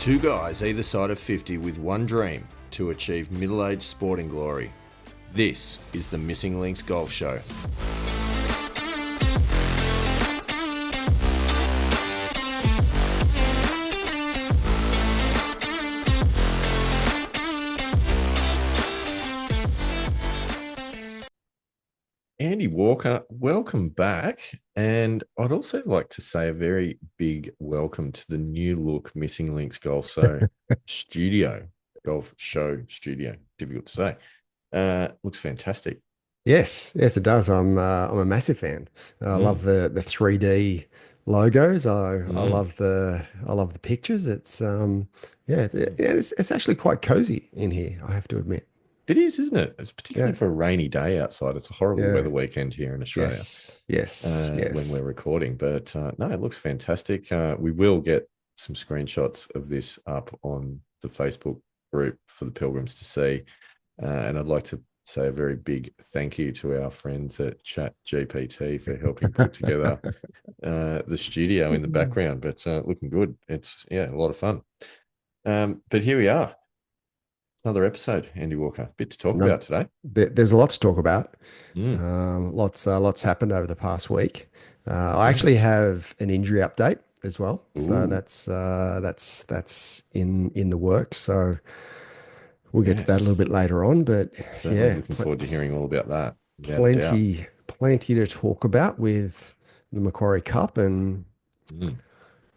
Two guys either side of 50 with one dream to achieve middle-aged sporting glory. This is the Missing Links Golf Show. Andy Walker, welcome back. And I'd also like to say a very big welcome to the new look Missing Links Golf Studio. Golf Show Studio. Difficult to say. Looks fantastic. Yes, it does. I'm a massive fan. I love the 3D logos. I love the pictures. It's actually quite cozy in here, I have to admit. It is, isn't it? It's particularly Yeah. for a rainy day outside. It's a horrible Yeah. weather weekend here in Australia. When we're recording. But no, it looks fantastic. We will get some screenshots of this up on the Facebook group for the pilgrims to see. And I'd like to say a very big thank you to our friends at Chat GPT for helping put together the studio in the background. But looking good. It's a lot of fun. But here we are. Another episode, Andy Walker. Bit to talk about today. There's a lot to talk about. Lots happened over the past week. I actually have an injury update as well. So Ooh. that's in the works. So we'll get to that a little bit later on. But Certainly looking forward to hearing all about that. Plenty to talk about with the Macquarie Cup and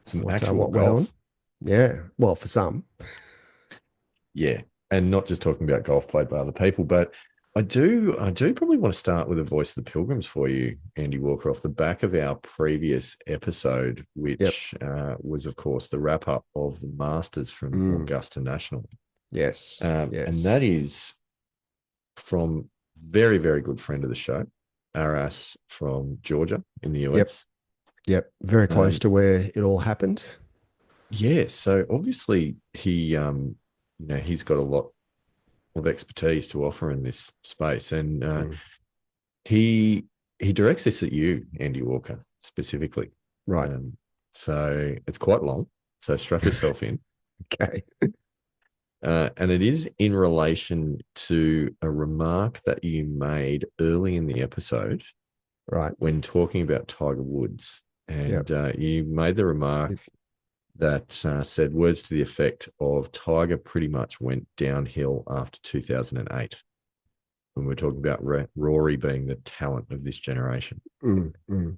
some what actual went golf. on. Yeah, well, for some. Yeah, and not just talking about golf played by other people, but I do probably want to start with a voice of the pilgrims for you, Andy Walker, off the back of our previous episode, which was, of course, the wrap up of the Masters from Augusta National. Yes. And that is from very, very good friend of the show, Aras from Georgia in the US. Yep. Very close to where it all happened. Yeah. So obviously he's got a lot of expertise to offer in this space. And he directs this at you, Andy Walker, specifically. Right. So it's quite long. So strap yourself in. Okay. And it is in relation to a remark that you made early in the episode, right, when talking about Tiger Woods. And you made the remark that said words to the effect of Tiger pretty much went downhill after 2008. When we're talking about Rory being the talent of this generation.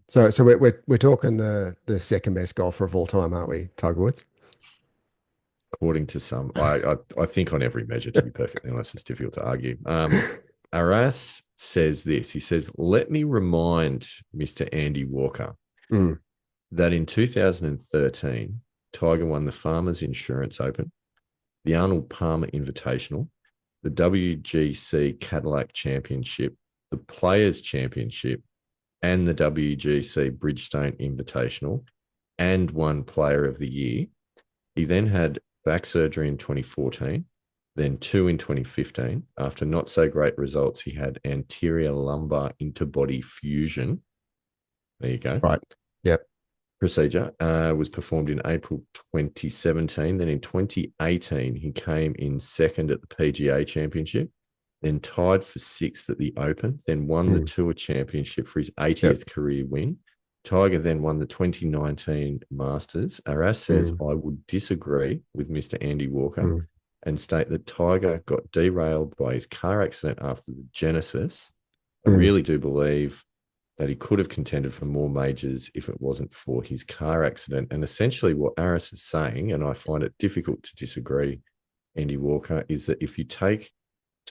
So we're talking the second best golfer of all time, aren't we, Tiger Woods? According to some, I think on every measure, to be perfectly honest, it's difficult to argue. Aras says this. He says, "Let me remind Mr. Andy Walker that in 2013, Tiger won the Farmers Insurance Open, the Arnold Palmer Invitational, the WGC Cadillac Championship, the Players Championship, and the WGC Bridgestone Invitational, and won Player of the Year. He then had back surgery in 2014, then 2 in 2015. After not so great results, he had anterior lumbar interbody fusion." There you go. Right. Yep. Procedure was performed in April 2017. Then in 2018, he came in second at the PGA Championship, then tied for sixth at the Open, then won the Tour Championship for his 80th career win. Tiger then won the 2019 Masters. Aras says, "I would disagree with Mr. Andy Walker and state that Tiger got derailed by his car accident after the Genesis. I really do believe that he could have contended for more majors if it wasn't for his car accident." And essentially what Aras is saying, and I find it difficult to disagree, Andy Walker, is that if you take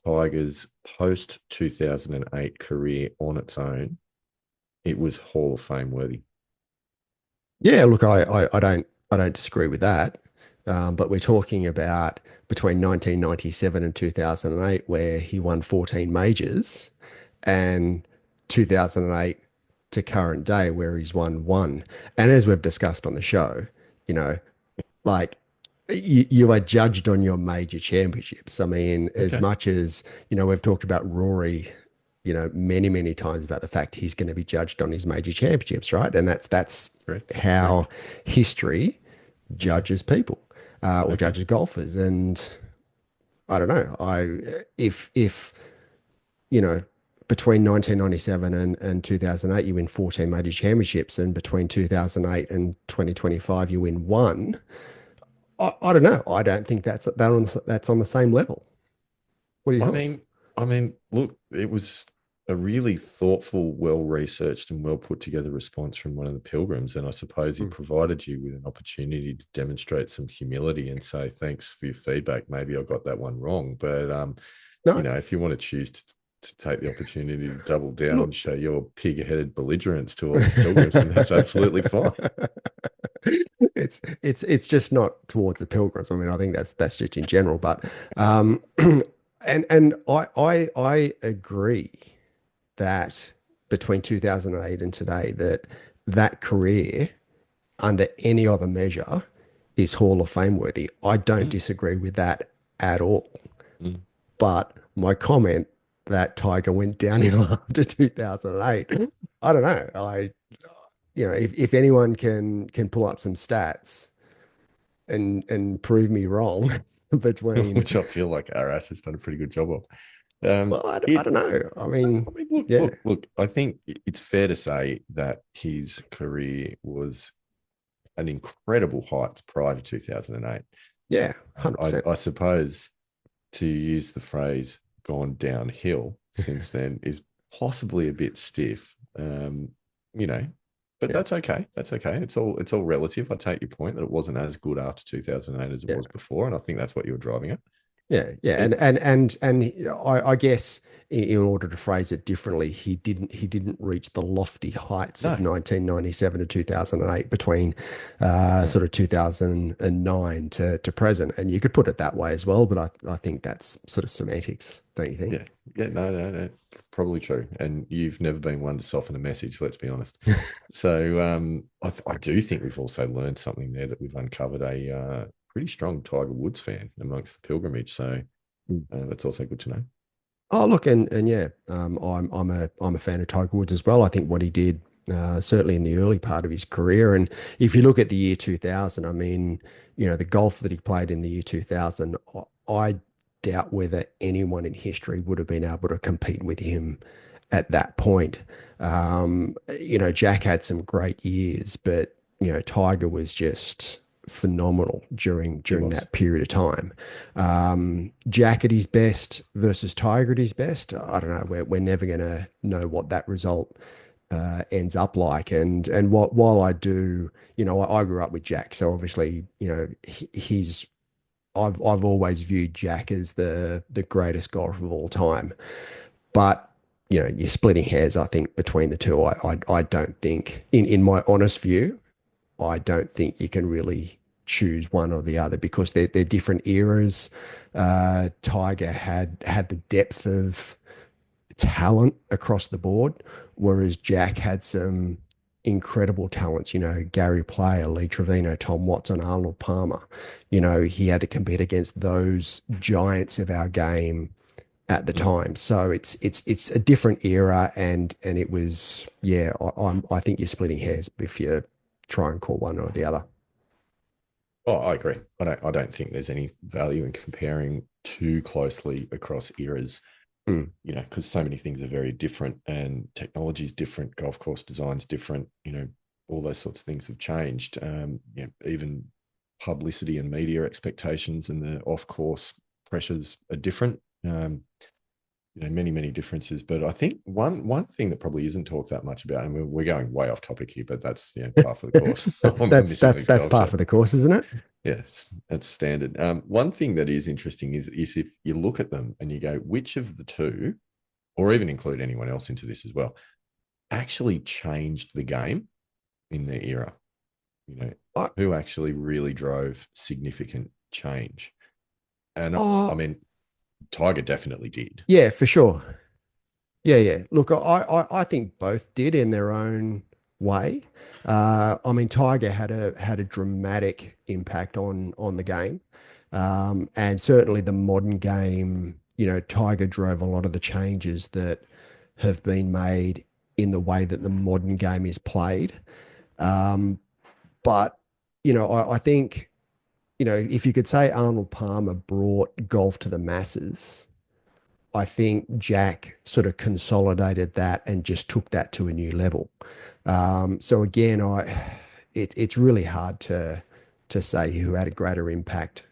Tiger's post-2008 career on its own, it was Hall of Fame worthy. Yeah, look, I don't disagree with that. But we're talking about between 1997 and 2008, where he won 14 majors, and 2008 to current day, where he's won one. And as we've discussed on the show, like you are judged on your major championships. I mean, as much as, we've talked about Rory, many times about the fact he's going to be judged on his major championships, right? And that's Correct. how history judges people. or Okay. judges golfers. And I don't know. If you know, between 1997 and 2008, you win 14 major championships, and between 2008 and 2025, you win one. I don't know. I don't think that's on the same level. What are your I thoughts? mean, look, it was a really thoughtful, well researched, and well put together response from one of the pilgrims. And I suppose he Mm. provided you with an opportunity to demonstrate some humility and say, thanks for your feedback. Maybe I got that one wrong. But No, if you want to choose to take the opportunity to double down and look. show your pig-headed belligerence to all the pilgrims, then that's absolutely fine. It's just not towards the pilgrims. I mean, I think that's just in general. But and I agree that between 2008 and today, that career under any other measure is Hall of Fame worthy. I don't Mm, disagree with that at all. mm. But my comment that Tiger went downhill after 2008, I don't know. If anyone can pull up some stats and prove me wrong between, Which I feel like Arras has done a pretty good job of. well, I It don't know. I mean, I mean, look, yeah, look, look. I think it's fair to say that his career was an incredible heights prior to 2008. yeah, 100%. I suppose to use the phrase "gone downhill" since then is possibly a bit stiff. You know, but Yeah, that's okay. That's okay. It's all relative. I take your point that it wasn't as good after 2008 as it yeah. was before, and I think that's what you were driving at. Yeah, yeah, It, and I guess in order to phrase it differently, he didn't reach the lofty heights of no, 1997 to 2008 between no. sort of 2009 to present, and you could put it that way as well. But I think that's sort of semantics, don't you think? Yeah, yeah, no, no, no, probably true. And you've never been one to soften a message. Let's be honest. So I do think we've also learned something there that we've uncovered a pretty strong Tiger Woods fan amongst the pilgrimage. So Mm. that's also good to know. Oh, look, and yeah, I'm a fan of Tiger Woods as well. I think what he did, certainly in the early part of his career, and if you look at the year 2000, I mean, the golf that he played in the year 2000, I doubt whether anyone in history would have been able to compete with him at that point. Jack had some great years, but Tiger was just phenomenal during He during was. that period of time. Jack at his best versus Tiger at his best. I don't know. We're never going to know what that result ends up like. And while I do, I grew up with Jack, so obviously, he's. I've always viewed Jack as the greatest golfer of all time. But you're splitting hairs, I think, between the two. I don't think, in my honest view, I don't think you can really choose one or the other because they're different eras. Tiger had the depth of talent across the board, whereas Jack had some incredible talents. Gary Player, Lee Trevino, Tom Watson, Arnold Palmer. He had to compete against those giants of our game at the Mm. time. So it's a different era, and it was, yeah. I think you're splitting hairs if you try and call one or the other. Oh, I agree. I don't think there's any value in comparing too closely across eras. Mm. Because so many things are very different and technology is different, golf course design's different, all those sorts of things have changed. Even publicity and media expectations and the off course pressures are different. Many, many differences. But I think one thing that probably isn't talked that much about, and we're going way off topic here, but that's par for the course on the That's Missing that's Links that's Golf par Show. for the course, isn't it? Yes, that's standard. One thing that is interesting is if you look at them and you go, which of the two, or even include anyone else into this as well, actually changed the game in their era? You know, I, who actually really drove significant change? And I oh, mean, Tiger definitely did. yeah, for sure. Yeah, yeah. Look, I think both did in their own way. I mean, Tiger had a dramatic impact on the game, and certainly the modern game. Tiger drove a lot of the changes that have been made in the way that the modern game is played. But I think if you could say Arnold Palmer brought golf to the masses, I think Jack sort of consolidated that and just took that to a new level. So again, it's really hard to say who had a greater impact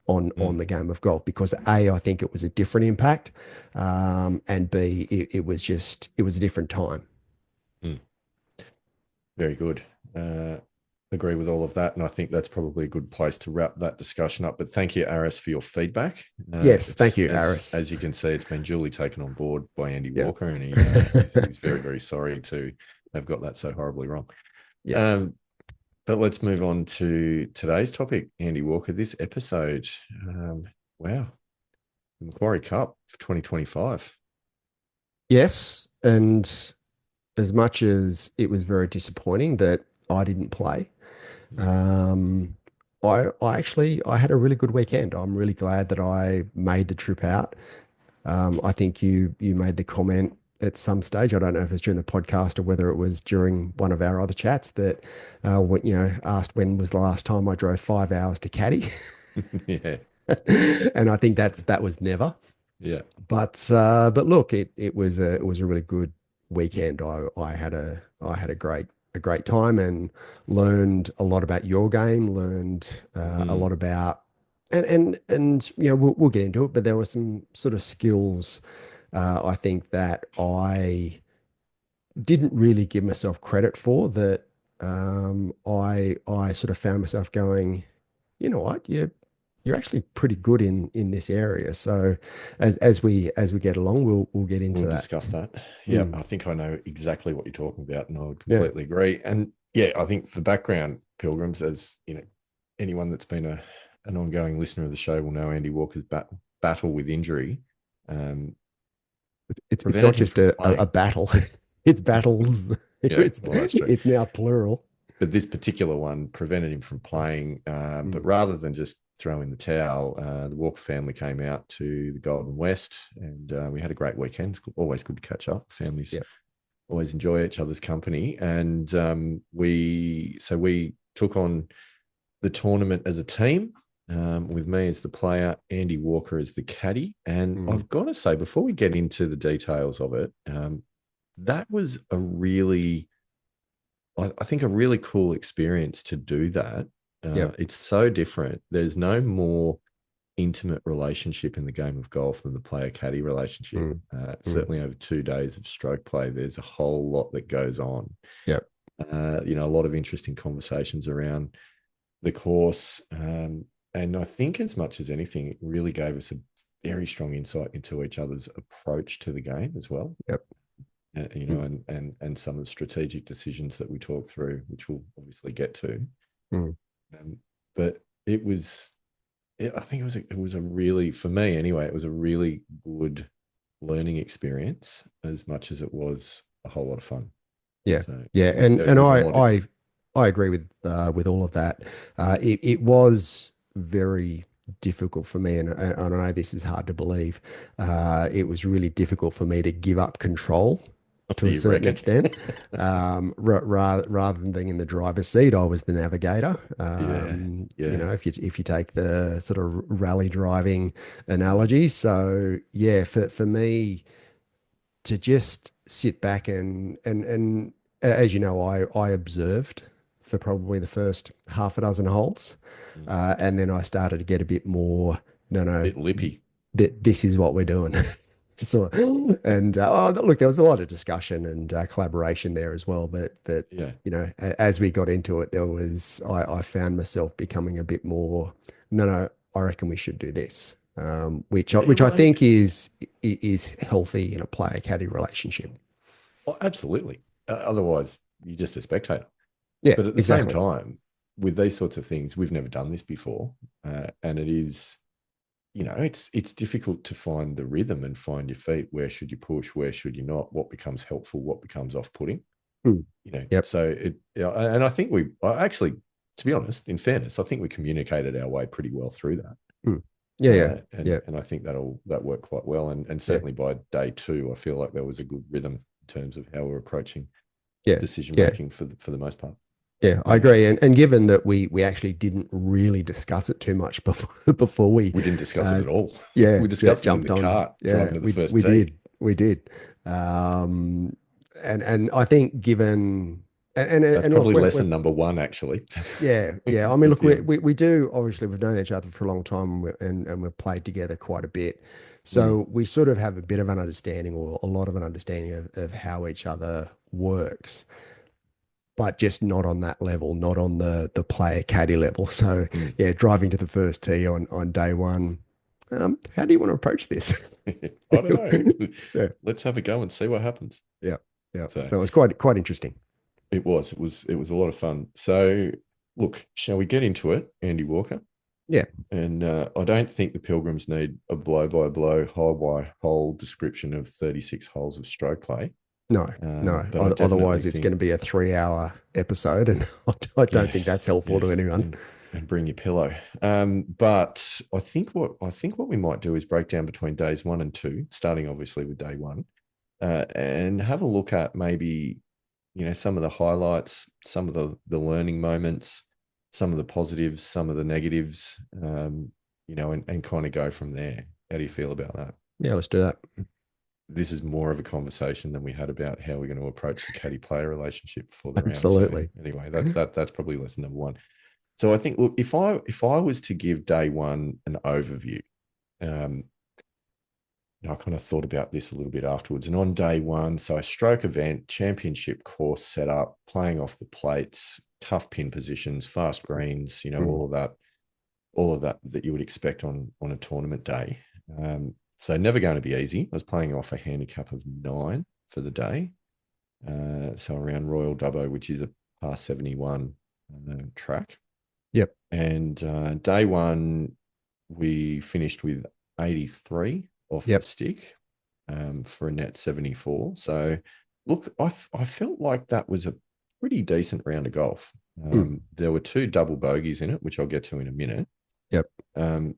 on Mm, the game of golf because A, I think it was a different impact, and B, it was a different time. mm. Very good. Uh, Agree with all of that, and I think that's probably a good place to wrap that discussion up. But thank you, Aris, for your feedback. Yes, thank It's you, Aris. as you can see, it's been duly taken on board by Andy Yeah. Walker, and he's very very sorry to have got that so horribly wrong. Yes. Um, but let's move on to today's topic, Andy Walker. This episode, wow, the Macquarie Cup for 2025. Yes, and as much as it was very disappointing that I didn't play, um, I had a really good weekend. I'm really glad that I made the trip out. I think you made the comment at some stage. I don't know if it was during the podcast or whether it was during one of our other chats that asked when was the last time I drove 5 hours to caddy, Yeah, and I think that was never. yeah. But look, it was a really good weekend. I had a great time and learned a lot about your game. Learned a Mm, lot about and we'll get into it. But there were some sort of skills I think that I didn't really give myself credit for. That I sort of found myself going, you know what, you're actually pretty good in this area. So as we get along, we'll get into we'll that. discuss that. Yeah, Mm, I think I know exactly what you're talking about, and I would yeah. completely agree. And yeah, I think for background, Pilgrims, as you know, anyone that's been an ongoing listener of the show will know Andy Walker's battle with injury um, It's prevented not him just from a playing. battle. It's battles. Yeah, well, that's true. It's now plural. But this particular one prevented him from playing. But Mm, rather than just throw in the towel, the Walker family came out to the Golden West, and we had a great weekend. It's always good to catch up. Families yeah. always enjoy each other's company, and we took on the tournament as a team. With me as the player, Andy Walker as the caddy. And Mm, I've got to say, before we get into the details of it, that was I think, a really cool experience to do that. yep. It's so different. There's no more intimate relationship in the game of golf than the player caddy relationship. Mm, mm, Certainly over 2 days of stroke play, there's a whole lot that goes on. yep. A lot of interesting conversations around the course. And I think, as much as anything, it really gave us a very strong insight into each other's approach to the game as well. Yep. Mm, And some of the strategic decisions that we talk through, which we'll obviously get to. mm. But I think it was a really, for me anyway, it was a really good learning experience as much as it was a whole lot of fun. Yeah. So Yeah. yeah, And there's a lot. I agree with all of that. It was very difficult for me, and I know this is hard to believe. It was really difficult for me to give up control to a You certain reckon? extent. Rather than being in the driver's seat, I was the navigator. Yeah, yeah. If you take the sort of rally driving analogy, so yeah, for me to just sit back and as you know, I observed for probably the first half a dozen holes, Mm. and then I started to get a bit more. No, no, Bit lippy. this is what we're doing. So, and look, there was a lot of discussion and collaboration there as well. But Yeah. as we got into it, I found myself becoming a bit more. No, no, I reckon we should do this, Yeah, which I well, I think think is healthy in a player caddy relationship. absolutely. Otherwise, you're just a spectator. Yeah, But at the same exactly. time, with these sorts of things, we've never done this before, and it is, it's difficult to find the rhythm and find your feet. Where should you push? Where should you not? What becomes helpful? What becomes off-putting? Mm, yep. So and I think I actually, to be honest, in fairness, I think we communicated our way pretty well through that. Mm. Yeah, yeah, And yeah, I think that worked quite well. And yeah, certainly by day two, I feel like there was a good rhythm in terms of how we're approaching yeah, decision yeah. making for the most part. Yeah, I Yeah. agree. And given that we actually didn't really discuss it too much before we We didn't discuss it uh at all. yeah, We yeah, discussed it in the jumped on. cart Yeah, driving to the we first we tee. did. We did. And I think given That's and look, probably lesson we've number one, actually. yeah. I mean, With look, viewers. we do obviously we've known each other for a long time and we've played together quite a bit. Mm, So we sort of have a bit of an understanding or a lot of an understanding of how each other works, but just not on that level, not on the player caddy level. So mm. yeah, driving to the first tee on day one. How do you want to approach this? I don't know. Yeah, Let's have a go and see what happens. yeah, yeah. So So it was quite interesting. it was a lot of fun. So look, shall we get into it, Andy Walker? Yeah, And I don't think the Pilgrims need a blow by blow, hole by hole description of 36 holes of stroke play. no, no. But I definitely Otherwise, it's going think, to be a 3 hour episode, and I don't yeah, think that's helpful yeah, to anyone. and bring your pillow. But I think what we might do is break down between days 1 and 2, starting obviously with day one, and have a look at maybe some of the highlights, some of the learning moments, some of the positives, some of the negatives, and kind of go from there. How do you feel about that? Yeah, let's do that. This is more of a conversation than we had about how we're going to approach the caddy player relationship for the round. So Absolutely. anyway, that's probably lesson number one. So I think, look, if I was to give day one an overview, um, I kind of thought about this a little bit afterwards. And on day one, so a stroke event, championship course set up, playing off the plates, tough pin positions, fast greens, Mm. all of that you would expect on a tournament day. So never going to be easy. I was playing off a handicap of 9 for the day. So around Royal Dubbo, which is a par 71 track. Yep. And day one, we finished with 83 off the Yep. stick for a net 74. So, look, I felt like that was a pretty decent round of golf. Mm. There were 2 double bogeys in it, which I'll get to in a minute. Yep.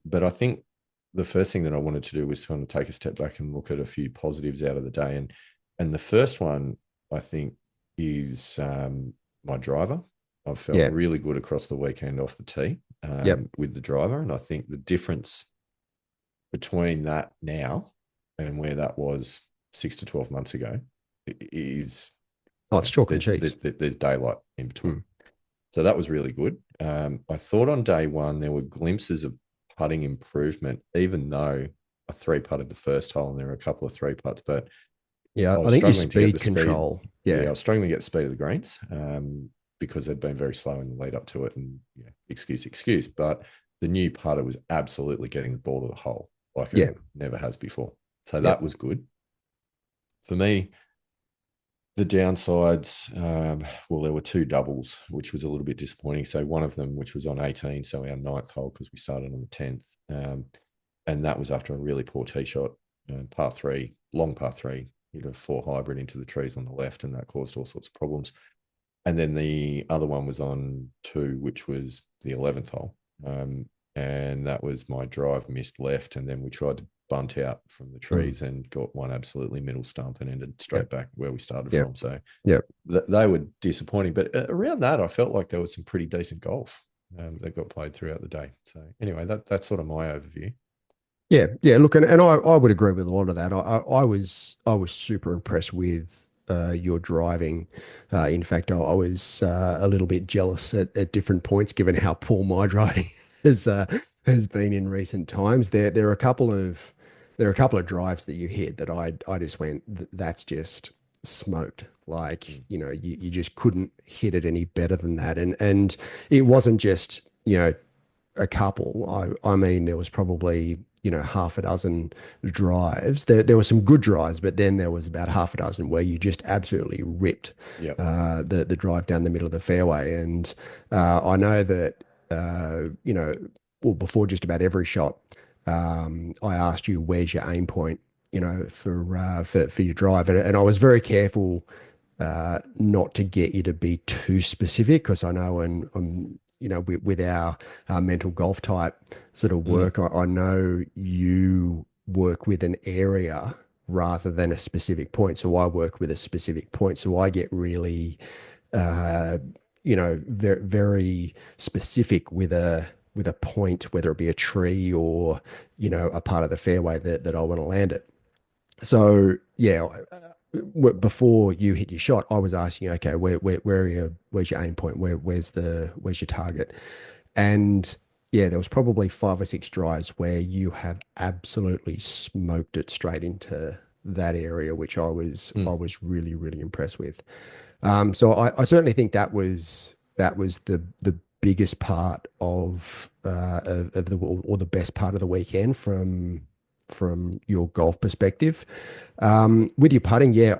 But I think the first thing that I wanted to do was kind of take a step back and look at a few positives out of the day. And the first one, I think, is my driver. I've felt Yeah. really good across the weekend off the tee Yep. with the driver. And I think the difference between that now and where that was 6 to 12 months ago is Oh, it's chalk and cheese. there's daylight in between. Mm. So that was really good. I thought on day one there were glimpses of putting improvement, even though I 3 putted the first hole and there were a couple of 3 putts, but Yeah, I I was think your struggling to get the speed speed. control. Yeah, I Yeah. was struggling to get the speed of the greens because they'd been very slow in the lead up to it. And excuse. But the new putter was absolutely getting the ball to the hole like it Yeah. never has before. So that Yep. was good. For me, the downsides, well, there were 2 doubles, which was a little bit disappointing. So one of them, which was on 18, so our ninth hole, because we started on the 10th. And that was after a really poor tee shot, par three, long par three, hit a 4 hybrid into the trees on the left, and that caused all sorts of problems. And then the other one was on 2, which was the 11th hole. And that was my drive missed left. And then we tried to bunt out from the Mm. trees and got one absolutely middle stump and ended straight Yep. back where we started Yep. from. So Yep. they were disappointing. But around that, I felt like there was some pretty decent golf that got played throughout the day. So anyway, that's sort of my overview. Yeah, yeah. Look, and I would agree with a lot of that. I was super impressed with your driving. In fact, I was a little bit jealous at different points, given how poor my driving has been in recent times. There are a couple of drives that you hit that I just went, That's just smoked." Like, Mm. you just couldn't hit it any better than that. And it wasn't just, a couple. I mean, there was probably, half a dozen drives. There were some good drives, but then there was about half a dozen where you just absolutely ripped Yep. the drive down the middle of the fairway. And I know that, well, before just about every shot, I asked you, where's your aim point, for your drive. And I was very careful not to get you to be too specific, because I know with our mental golf type sort of Mm. work, I know you work with an area rather than a specific point. So I work with a specific point. So I get really, uh, very, very specific with a point, whether it be a tree or, a part of the fairway that I want to land it. So yeah, before you hit your shot, I was asking, okay, where are where's your aim point? Where's your target? And yeah, there was probably five or six drives where you have absolutely smoked it straight into that area, which I Mm. was really, really impressed with. So I certainly think that was the biggest part of the or the best part of the weekend from your golf perspective. With your putting, yeah,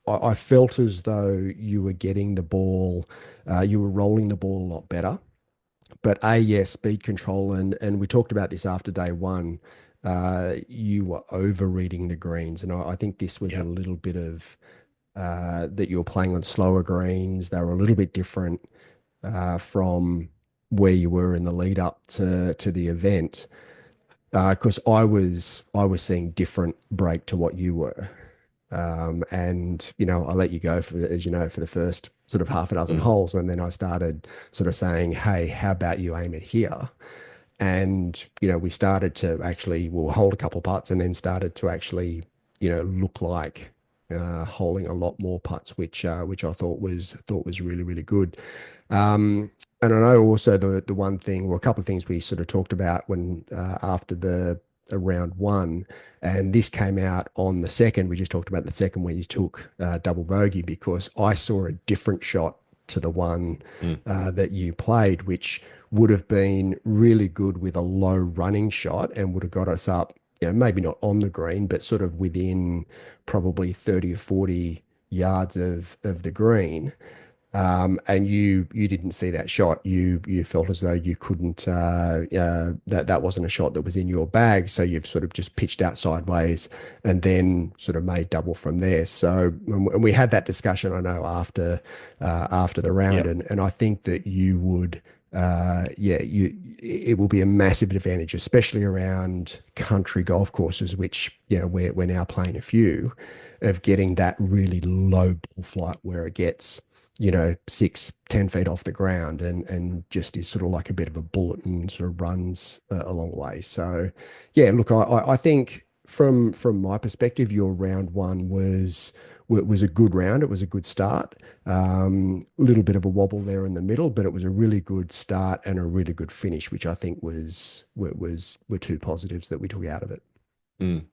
I felt as though you were getting the ball, you were rolling the ball a lot better. But yeah, speed control and we talked about this after day one. You were over reading the greens, and I think this was a Yeah. little bit of that you were playing on slower greens. They were a little bit different from where you were in the lead up to the event. Because I was seeing different break to what you were. And I let you go for, as you know, for the first sort of half a dozen Mm. holes, and then I started sort of saying, "Hey, how about you aim it here?" And we started to actually we'll hold a couple putts, and then started to actually look like holding a lot more putts, which I thought was really really good. And I know also the one thing or a couple of things we sort of talked about when after the round one, and this came out on the second. We just talked about the second when you took double bogey because I saw a different shot to the one Mm. that you played, which would have been really good with a low running shot and would have got us up, maybe not on the green, but sort of within probably 30 or 40 yards of the green. And you didn't see that shot. You felt as though you couldn't that wasn't a shot that was in your bag. So you've sort of just pitched out sideways and then sort of made double from there. So and we had that discussion, I know, after the round, Yeah. and I think that you would yeah, it will be a massive advantage, especially around country golf courses, which we're now playing a few, of getting that really low ball flight where it gets 6, 10 feet off the ground and just is sort of like a bit of a bullet and sort of runs a long way. So yeah, look, I think from my perspective, your round one was a good round. It was a good start. A little bit of a wobble there in the middle, but it was a really good start and a really good finish, which I think were two positives that we took out of it. Mm.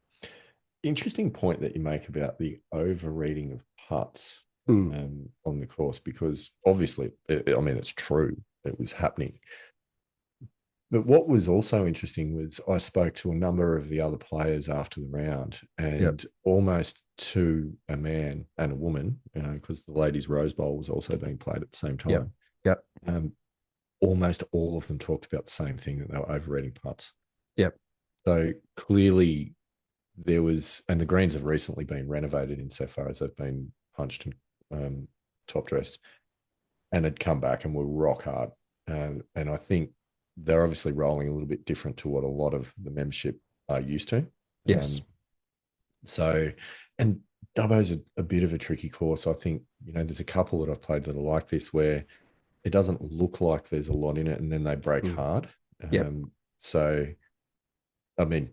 Interesting point that you make about the overreading of putts Mm, on the course, because obviously, I mean, it's true. It was happening. But what was also interesting was I spoke to a number of the other players after the round, yep, and almost to a man and a woman, because the ladies' Rose Bowl was also being played at the same yep, time. yep, Um, Almost all of them talked about the same thing, that they were overreading putts. yep, So clearly there was, and the greens have recently been renovated insofar as they've been punched and top dressed, and had come back and were rock hard. And I think they're obviously rolling a little bit different to what a lot of the membership are used to. yes, Um, so, and Dubbo's a bit of a tricky course. I think, there's a couple that I've played that are like this where it doesn't look like there's a lot in it and then they break mm, hard. yep, So, I mean,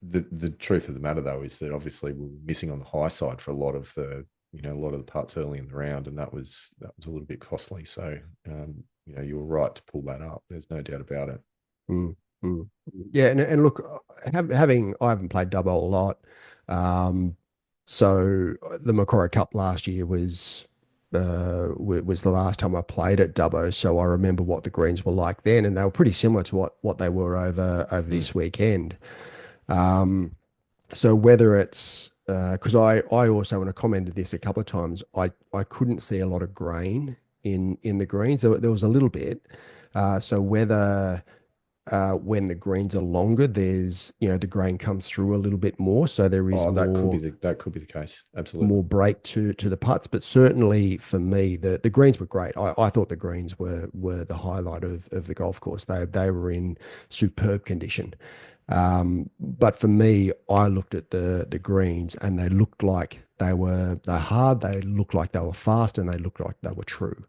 the truth of the matter though is that obviously we were missing on the high side for a lot of a lot of the putts early in the round, and that was a little bit costly. So you were right to pull that up. There's no doubt about it. mm, yeah. And look, having I haven't played double a lot, um, so the Macquarie Cup last year was the last time I played at Dubbo. So I remember what the greens were like then, and they were pretty similar to what they were over Mm. this weekend. So whether it's because I also, when I commented this a couple of times, I couldn't see a lot of grain in the greens. There was a little bit. So whether when the greens are longer, there's the grain comes through a little bit more, so there is Oh, that could be the case. Absolutely. more break to the putts. But certainly for me, the greens were great. I thought the greens were the highlight of the golf course. They were in superb condition. But for me, I looked at the greens and they looked like they're hard, they looked like they were fast, and they looked like they were true.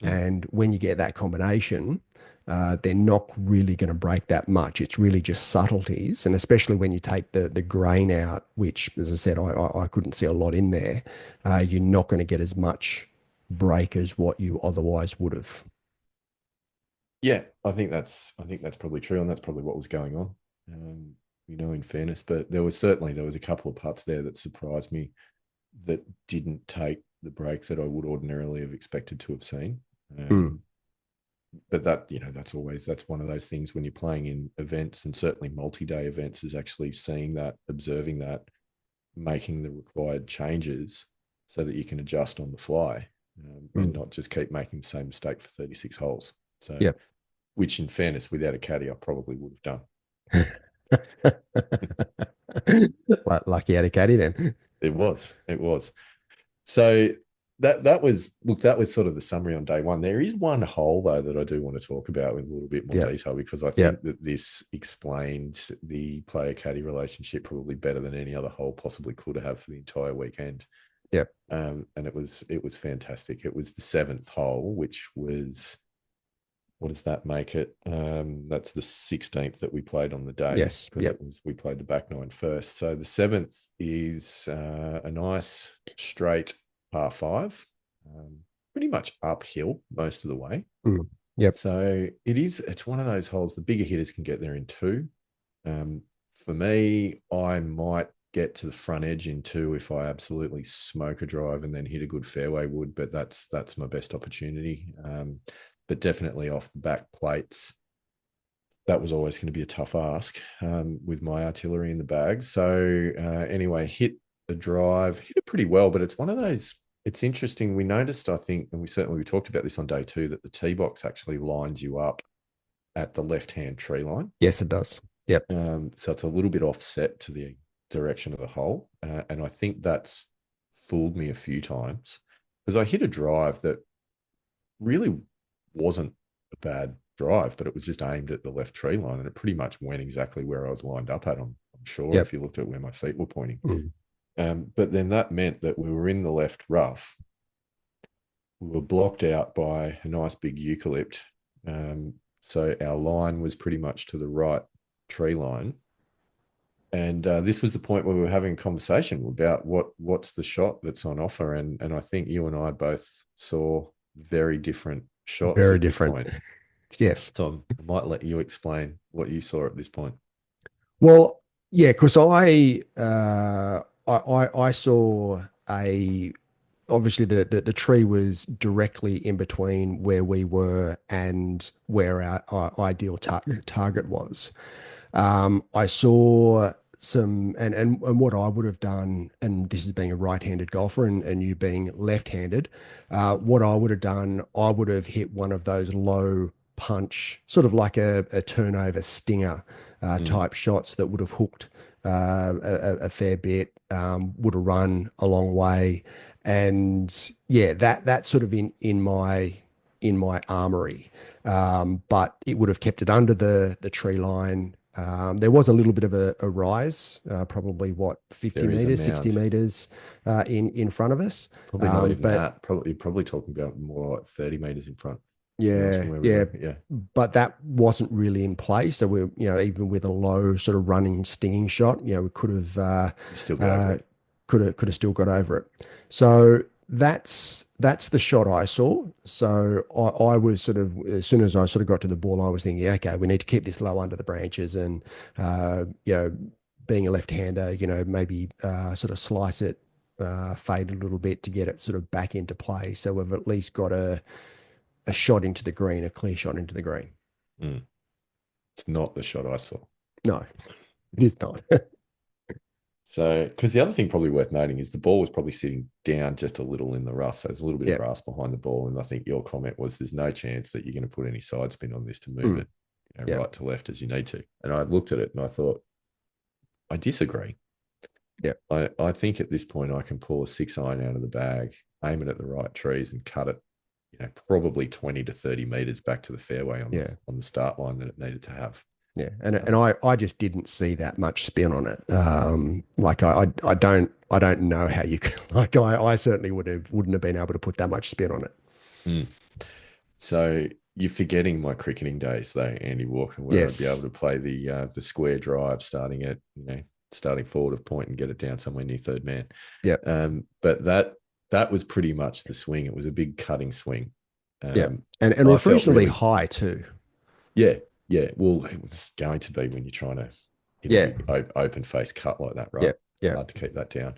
Mm. And when you get that combination, they're not really going to break that much. It's really just subtleties, and especially when you take the grain out, which, as I said, I couldn't see a lot in there. You're not going to get as much break as what you otherwise would have. Yeah, I think that's probably true, and that's probably what was going on. In fairness, but there was a couple of putts there that surprised me that didn't take the break that I would ordinarily have expected to have seen. Mm, But that's one of those things when you're playing in events, and certainly multi-day events, is actually seeing that, observing that, making the required changes so that you can adjust on the fly, and mm. not just keep making the same mistake for 36 holes. So, Yep. which in fairness, without a caddy, I probably would have done. Lucky had a caddy then. It was. So that was sort of the summary on day one. There is one hole though that I do want to talk about in a little bit more Yep. detail, because I think Yep. that this explains the player caddy relationship probably better than any other hole possibly could have for the entire weekend. Yep. And it was fantastic. It was the seventh hole, which was, what does that make it? That's the 16th that we played on the day, Yes. because Yep. we played the back nine first. So the seventh is a nice straight par five, um, pretty much uphill most of the way. Mm. Yep. So it's one of those holes. The bigger hitters can get there in two. Um, for me, I might get to the front edge in two if I absolutely smoke a drive and then hit a good fairway wood, but that's my best opportunity. But definitely off the back plates, that was always going to be a tough ask, with my artillery in the bag. So anyway, hit a drive, hit it pretty well, but it's one of those. It's interesting. We noticed, I think, and we talked about this on day two, that the tee box actually lines you up at the left-hand tree line. Yes, it does. Yep. So it's a little bit offset to the direction of the hole. And I think that's fooled me a few times, because I hit a drive that really wasn't a bad drive, but it was just aimed at the left tree line, and it pretty much went exactly where I was lined up at. I'm sure, Yep. if you looked at where my feet were pointing. Mm. But then that meant that we were in the left rough. We were blocked out by a nice big eucalypt. So our line was pretty much to the right tree line. And this was the point where we were having a conversation about what's the shot that's on offer. And I think you and I both saw very different shots Very at this different. point. Yes. So I might let you explain what you saw at this point. Well, yeah, because I saw a obviously the tree was directly in between where we were and where our ideal target was. I saw some, and what I would have done, and this is being a right-handed golfer and you being left-handed, what I would have done, I would have hit one of those low punch, sort of like a turnover stinger Mm, type shots that would have hooked a fair bit, would have run a long way, and yeah, that's sort of in my armory. But it would have kept it under the tree line. There was a little bit of a rise, probably what, 50 there is a meters, 60 mound, meters in front of us. probably not even But that. Probably talking about more like 30 meters in front, to be honest, yeah, from where we yeah, were. Yeah, but that wasn't really in play. So even with a low sort of running stinging shot, we could have you still got over uh, it. could have still got over it. So that's the shot I saw. So I was sort of, as soon as I sort of got to the ball, I was thinking, okay, we need to keep this low under the branches, and being a left-hander, maybe sort of slice it, fade a little bit to get it sort of back into play. So we've at least got a shot into the green, a clear shot into the green. Mm. It's not the shot I saw. No, it is not. So, because the other thing probably worth noting is the ball was probably sitting down just a little in the rough. So there's a little bit of Yeah. grass behind the ball. And I think your comment was there's no chance that you're going to put any side spin on this to move Mm. it, Yeah. right to left as you need to. And I looked at it and I thought, I disagree. Yeah. I think at this point I can pull a 6 iron out of the bag, aim it at the right trees, and cut it, probably 20 to 30 meters back to the fairway on Yeah. the start line that it needed to have. Yeah, and I just didn't see that much spin on it. Like I don't know how you could like I certainly wouldn't have been able to put that much spin on it. Mm. So you're forgetting my cricketing days, though, Andy Walker, where I'd be able Yes. to play the square drive, starting forward of point and get it down somewhere near third man. Yeah. But that was pretty much the swing. It was a big cutting swing. Yeah. Um, And it I was felt reasonably really, high too. yeah, yeah. Well, it was going to be when you're trying to hit a Yeah. big open face cut like that, Yeah. right? Yeah. Hard to keep that down.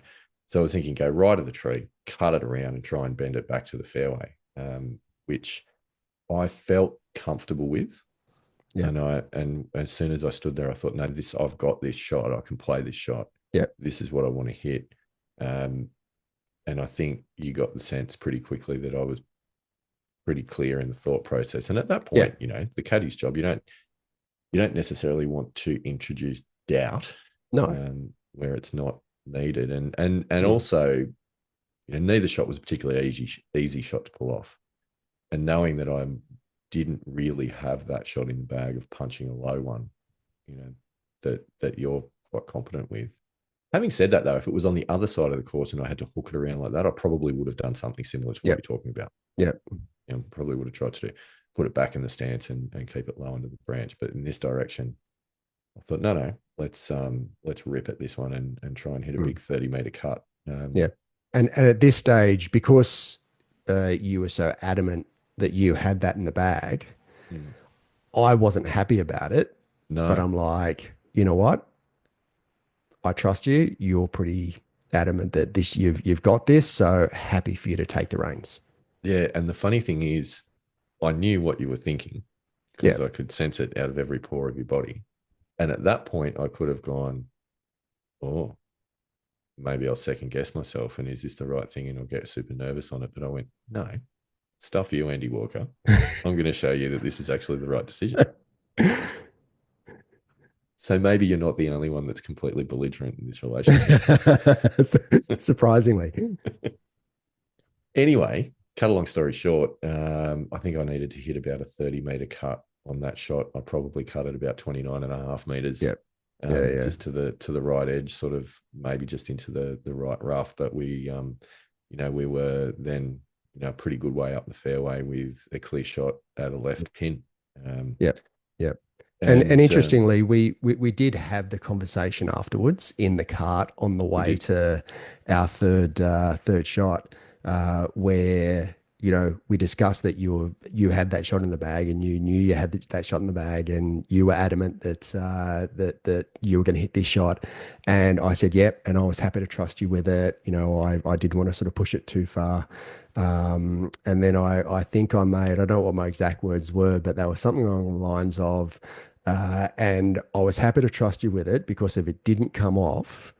So I was thinking, go right of the tree, cut it around, and try and bend it back to the fairway, which I felt comfortable with. Yeah. And as soon as I stood there, I thought, no, this I've got this shot. I can play this shot. Yeah. This is what I want to hit. And I think you got the sense pretty quickly that I was pretty clear in the thought process. And at that Yeah. point, the caddy's job, you don't necessarily want to introduce doubt No. where it's not needed. And Mm. also, neither shot was a particularly easy shot to pull off. And knowing that I didn't really have that shot in the bag of punching a low one, that you're quite competent with. Having said that, though, if it was on the other side of the course and I had to hook it around like that, I probably would have done something similar to what Yeah. you're talking about. Yeah. Probably would have tried to put it back in the stance and keep it low under the branch. But in this direction, I thought, no, let's rip at this one and try and hit a Mm. big 30-meter cut. Yeah. And at this stage, because you were so adamant that you had that in the bag, mm, I wasn't happy about it. But no, I'm like, you know what? I trust you. You're pretty adamant that this you've got this, so happy for you to take the reins. yeah. And the funny thing is, I knew what you were thinking Yeah. because I could sense it out of every pore of your body. And at that point, I could have gone, oh, maybe I'll second guess myself. And is this the right thing? And I'll get super nervous on it. But I went, no, stuff you, Andy Walker. I'm going to show you that this is actually the right decision. So maybe you're not the only one that's completely belligerent in this relationship. Surprisingly. Anyway, cut a long story short, I think I needed to hit about a 30-meter cut on that shot. I probably cut it about 29 and a half meters. Yeah. Yeah. Just to the right edge, sort of maybe just into the right rough. But we were then a pretty good way up the fairway with a clear shot at a left pin. Yeah. Yeah. And And interestingly, we did have the conversation afterwards in the cart on the we way did, to our third shot, where we discussed that you had that shot in the bag and you knew you had that shot in the bag and you were adamant that you were going to hit this shot, and I said yep, and I was happy to trust you with it. I didn't want to sort of push it too far. And then I think I don't know what my exact words were, but they were something along the lines of, and I was happy to trust you with it because if it didn't come off,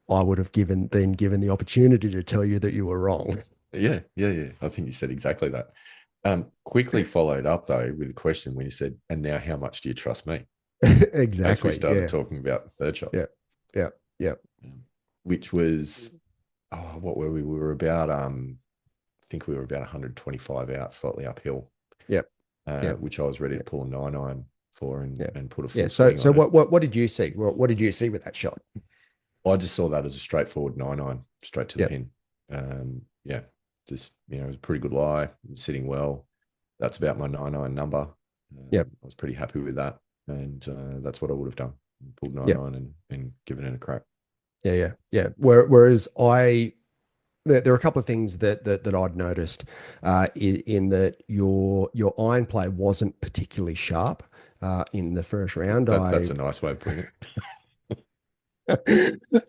I would have been given the opportunity to tell you that you were wrong. yeah. I think you said exactly that. Quickly followed up though with a question when you said, "And now, how much do you trust me?" As we Exactly. started Yeah. talking about the third shot, Yeah. Yeah. Yeah. which was, what were we? We were about, I think we were about 125 out, slightly uphill, Yeah. Yeah. which I was ready to pull a 9-iron for Yeah. and put a Yeah. full So swing so on it. what did you see? What did you see with that shot? I just saw that as a straightforward 9-iron, straight to the Yeah. pin. Yeah, just it was a pretty good lie, sitting well. That's about my 9-iron number. Yeah. I was pretty happy with that, and that's what I would have done. Pulled Yeah. 9-iron and given it a crack. Yeah. Yeah. Yeah. Whereas there are a couple of things that I'd noticed in that your iron play wasn't particularly sharp in the first round. That's a nice way of putting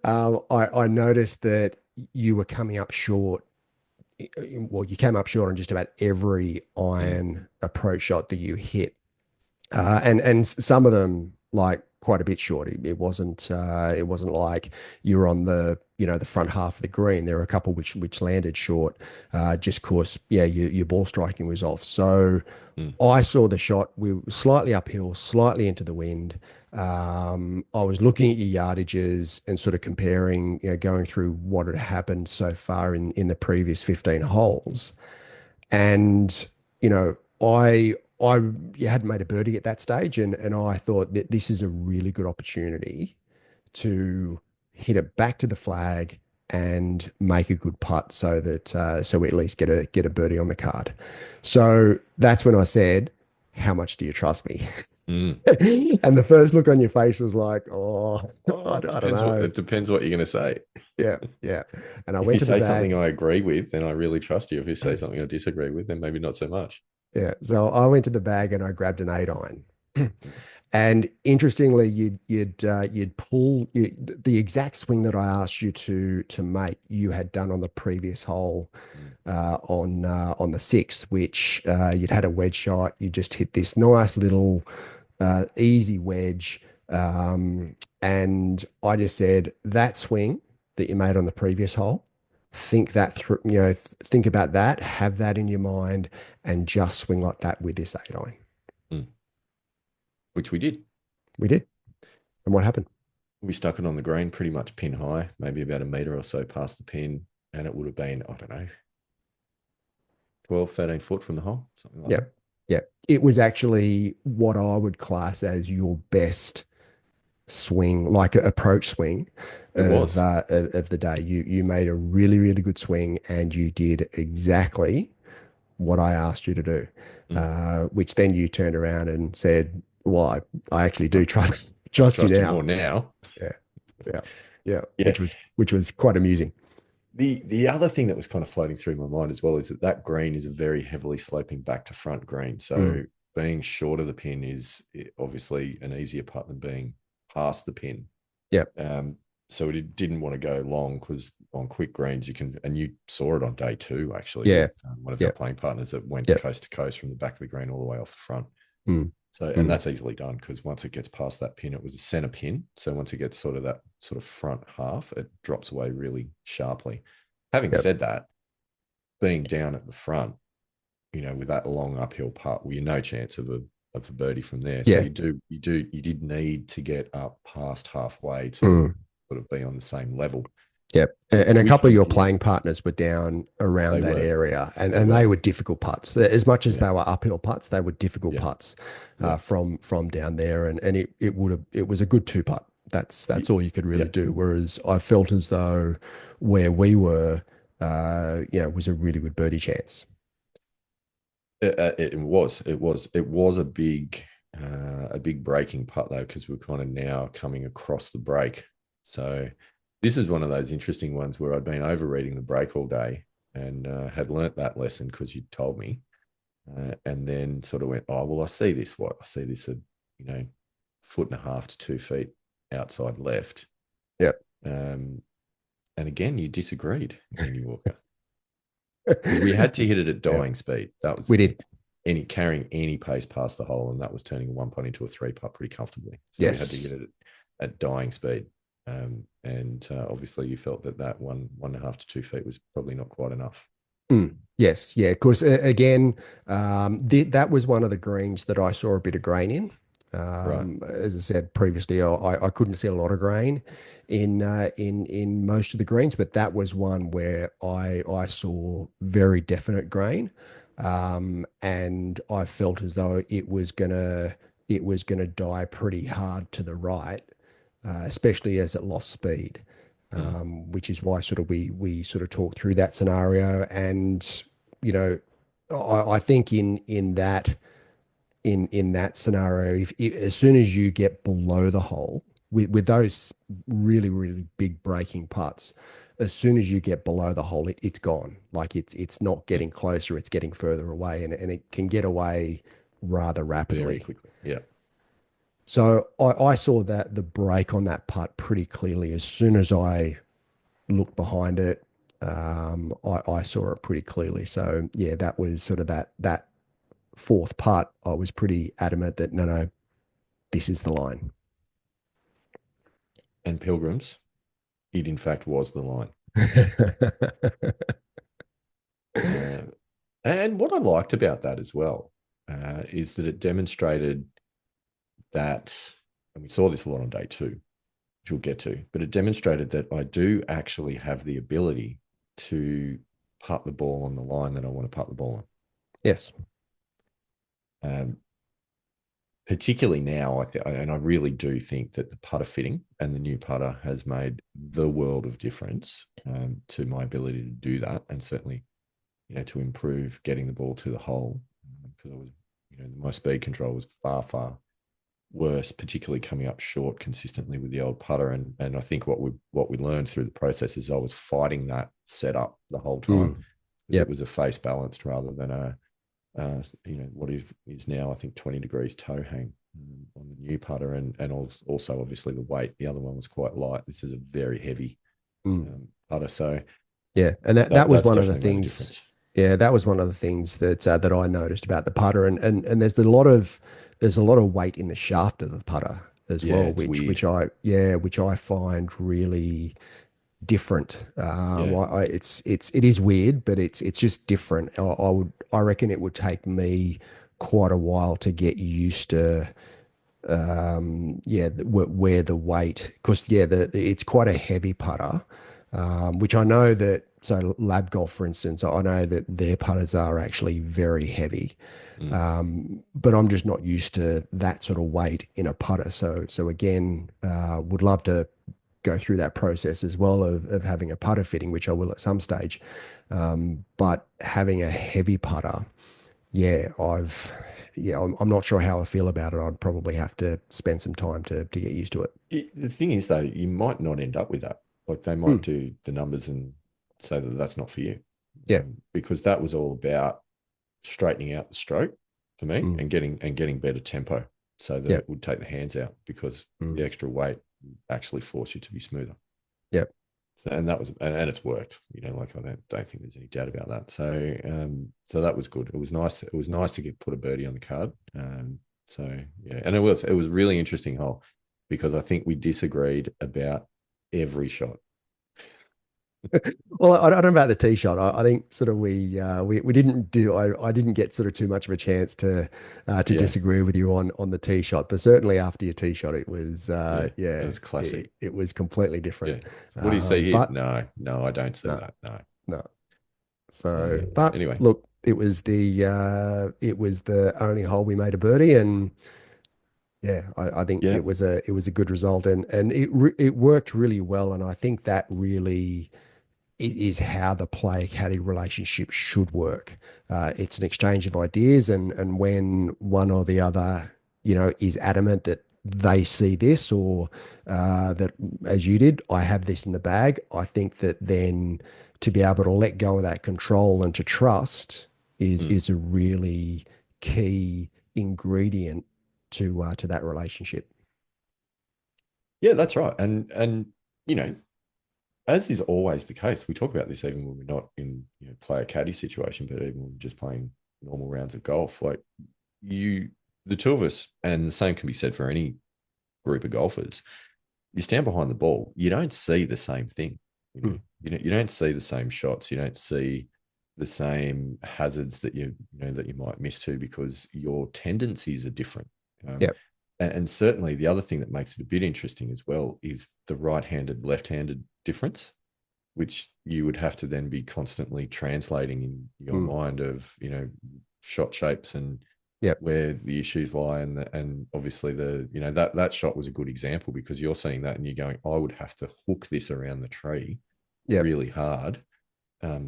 I noticed that you were coming up short. Well, you came up short on just about every it. iron approach shot that you hit, and some of them like quite a bit short. It wasn't like you were on the front half of the green. There were a couple which landed short, just cause your ball striking was off. So Mm. I saw the shot. We were slightly uphill, slightly into the wind. I was looking at your yardages and sort of comparing, going through what had happened so far in the previous 15 holes. And, I I you hadn't made a birdie at that stage, and I thought that this is a really good opportunity to hit it back to the flag and make a good putt so that so we at least get a birdie on the card. So that's when I said, "How much do you trust me?" Mm. And the first look on your face was like, "Oh, Oh, I don't know." it depends what you're going to say. Yeah, yeah. And I If you went to the say something bag. I agree with, then I really trust you. If you say something I disagree with, then maybe not so much. Yeah, so I went to the bag and I grabbed an 8 iron. And interestingly, you'd pull the exact swing that I asked you to make. You had done on the previous hole Mm. on the sixth, which you'd had a wedge shot. You just hit this nice little easy wedge, and I just said that swing that you made on the previous hole. Think that through, think about that, have that in your mind, and just swing like that with this 8 iron. Mm. Which we did. We did. And what happened? We stuck it on the green pretty much pin high, maybe about a meter or so past the pin. And it would have been, I don't know, 12, 13 foot from the hole, something like Yeah. that. Yeah. It was actually what I would class as your best swing, like an approach swing It was. of the day. You made a really, really good swing and you did exactly what I asked you to do. Mm. Which then you turned around and said, "Well, I actually I, do trust I trust you trust you now." more now. Yeah. Yeah. Yeah. Yeah. Which was quite amusing. The other thing that was kind of floating through my mind as well is that that green is a very heavily sloping back to front green. Mm. So being short of the pin is obviously an easier putt than being past the pin. Yeah. So we didn't want to go long because on quick greens you can, and you saw it on day two actually Yeah. with one of our Yeah. playing partners that went Yeah. coast to coast from the back of the green all the way off the front. Mm. So, and Mm. that's easily done because once it gets past that pin, it was a center pin. So once it gets sort of that sort of front half, it drops away really sharply. Having Yep. said that, being down at the front, with that long uphill putt, well, you're no chance of a birdie from there. So Yeah. you did need to get up past halfway to Mm. sort of be on the same level, Yep. And a which couple of we your did. playing partners were down around They that were, area, and, they and were, they were difficult putts. As much as yeah, they were uphill putts, they were difficult yeah, putts yeah, from down there, and it was a good two putt. That's all you could yeah. really do. Whereas I felt as though where we were, was a really good birdie chance. It was a big breaking putt though, because we're kind of now coming across the break. So this is one of those interesting ones where I'd been over reading the break all day and had learnt that lesson because you told me, and then sort of went, oh well, I see this at foot and a half to 2 feet outside left. Yep. Um, and again, you disagreed, Andy Walker. Because we had to hit it at Yeah, dying speed. That was the we thing. did. Carrying any pace past the hole, and that was turning a 1 putt into a 3 putt pretty comfortably. So we had to hit Yes. it at dying speed. And obviously, you felt that 1.5 to 2 feet was probably not quite enough. Mm, yes, yeah, because again, that was one of the greens that I saw a bit of grain in. Right. As I said previously, I couldn't see a lot of grain in most of the greens, but that was one where I saw very definite grain, and I felt as though it was gonna die pretty hard to the right, especially as it lost speed, Mm, which is why sort of we sort of talked through that scenario. And you know, I think in that scenario, if as soon as you get below the hole with those really really big breaking putts, as soon as you get below the hole, it's gone. Like it's not mm. getting closer, it's getting further away, and it can get away rather Very rapidly. quickly. Yeah. So I saw that the break on that putt pretty clearly as soon as I looked behind it. I saw it pretty clearly. So yeah, that was sort of that fourth putt. I was pretty adamant that no, this is the line. And Pilgrims, it in fact was the line. Uh, and what I liked about that as well is that it demonstrated that, and we saw this a lot on day two, which we'll get to, but it demonstrated that I do actually have the ability to putt the ball on the line that I want to putt the ball on. Yes. Um, Particularly now, and I really do think that the putter fitting and the new putter has made the world of difference to my ability to do that, and certainly, to improve getting the ball to the hole. Because I was, my speed control was far, far worse, particularly coming up short consistently with the old putter. And I think what we learned through the process is I was fighting that setup the whole time Mm. because it Yep. was a face balanced rather than what is now I think 20 degrees toe hang on the new putter, and also obviously the weight. The other one was quite light. This is a very heavy Mm. putter, so Yeah, and that was that's one of the definitely made a things. difference. Yeah, that was one of the things that I noticed about the putter, and there's a lot of weight in the shaft of the putter as Yeah, well, it's weird. which I find really different. Yeah. It is weird, but it's just different. I reckon it would take me quite a while to get used to where the weight, because it's quite a heavy putter, which I know that, so Lab Golf, for instance, I know that their putters are actually very heavy, Mm. but I'm just not used to that sort of weight in a putter. So again, would love to go through that process as well of having a putter fitting, which I will at some stage. But having a heavy putter, yeah, I'm not sure how I feel about it. I'd probably have to spend some time to get used to it. The thing is, though, you might not end up with that. Like they Hmm. might do the numbers and say that that's not for you, Yeah. because that was all about straightening out the stroke for me Mm. and getting better tempo so that Yeah. it would take the hands out because Mm. the extra weight actually force you to be smoother. Yeah. So, and that was and it's worked. Like I don't think there's any doubt about that. So that was good. It was nice. It was nice to get put a birdie on the card. So yeah, and it was really interesting hole because I think we disagreed about every shot. Well, I don't know about the tee shot. I think sort of we didn't do. I didn't get sort of too much of a chance to Yeah, disagree with you on the tee shot, but certainly after your tee shot, it was yeah, that yeah, was classic. it was completely Yeah. different. What do you see here? But No, no, I don't see no, that. No. no. So So, but anyway, look, it was the only hole we made a birdie, and yeah, I think yeah, it was a good result, and it worked really well, and I think that really is how the player caddy relationship should work. It's an exchange of ideas, and when one or the other, is adamant that they see this, or that, as you did, I have this in the bag. I think that then to be able to let go of that control and to trust mm, is a really key ingredient to that relationship. yeah, that's right. And you know, as is always the case, we talk about this even when we're not in player caddy situation, but even when we're just playing normal rounds of golf. Like you, the two of us, and the same can be said for any group of golfers. You stand behind the ball, you don't see the same thing. You know, Mm. you don't see the same shots. You don't see the same hazards that you might miss to because your tendencies are different. Um, Yeah. and certainly the other thing that makes it a bit interesting as well is the right-handed, left-handed difference, which you would have to then be constantly translating in your Mm. mind of shot shapes and Yeah. where the issues lie, and obviously that shot was a good example because you're seeing that and you're going, I would have to hook this around the tree Yeah. really hard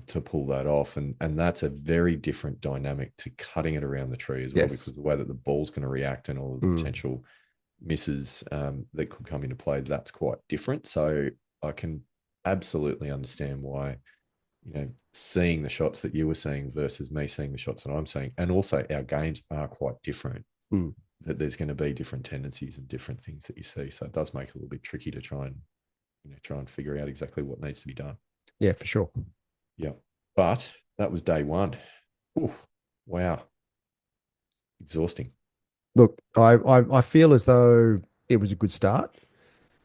to pull that off, and that's a very different dynamic to cutting it around the tree as well, Yes. because the way that the ball's going to react and all the Mm. potential misses that could come into play, that's quite different. So I can absolutely understand why seeing the shots that you were seeing versus me seeing the shots that I'm seeing, and also our games are quite different. Mm. That there's going to be different tendencies and different things that you see, so it does make it a little bit tricky to try and figure out exactly what needs to be done. Yeah, for sure. Yeah, but that was day one. Oof, wow, exhausting. Look, I feel as though it was a good start,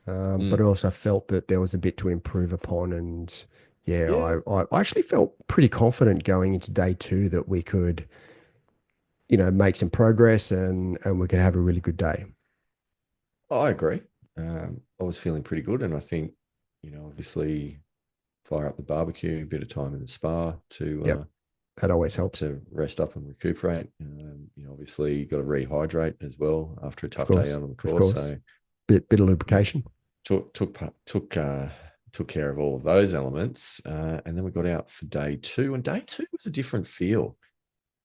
but I Mm. also felt that there was a bit to improve upon. And yeah, Yeah, I actually felt pretty confident going into day two that we could, make some progress and we could have a really good day. I agree. I was feeling pretty good, and I think obviously fire up the barbecue, a bit of time in the spa to Yep. that always helps. to rest up and recuperate. Obviously, got to rehydrate as well after a Of tough day course, out on the of course. course. So Bit of lubrication. took care of all of those elements, and then we got out for day two. And day two was a different feel.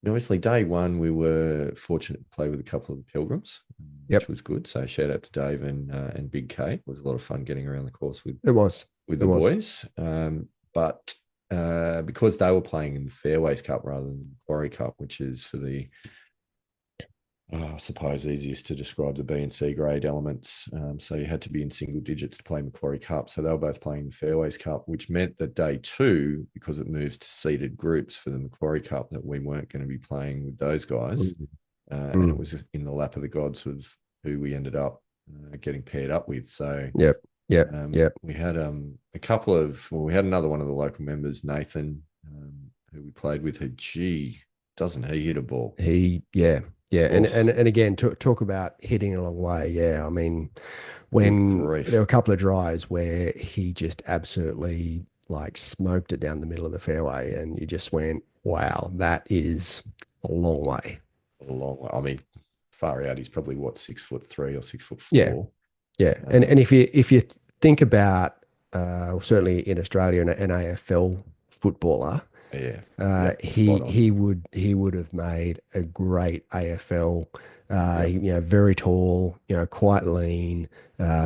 Obviously, day one we were fortunate to play with a couple of the Pilgrims, which Yep, was good. So shout out to Dave and Big K. It was a lot of fun getting around the course with it was. It the was. boys. But because they were playing in the Fairways Cup rather than the Macquarie Cup, which is for the I suppose easiest to describe the B and C grade elements. So you had to be in single digits to play Macquarie Cup. So they were both playing the Fairways Cup, which meant that day two, because it moves to seeded groups for the Macquarie Cup, that we weren't going to be playing with those guys. Mm. And it was in the lap of the gods with who we ended up getting paired up with. So Yep, yep, yep. we had we had another one of the local members, Nathan, who we played with, who, gee, doesn't he hit a ball? Yeah, yeah, and Oh, again, talk about hitting a long way. Yeah, I mean, good when there grief. were a couple of drives where he just absolutely like smoked it down the middle of the fairway, and you just went, "Wow, that is a long way." A long way. I mean, far out. He's probably what, 6'3" or six foot Yeah, four. yeah, and Um, if you think about certainly in Australia an AFL footballer, yeah, yep, spot on. he would have made a great AFL. Yep, Very tall, quite lean,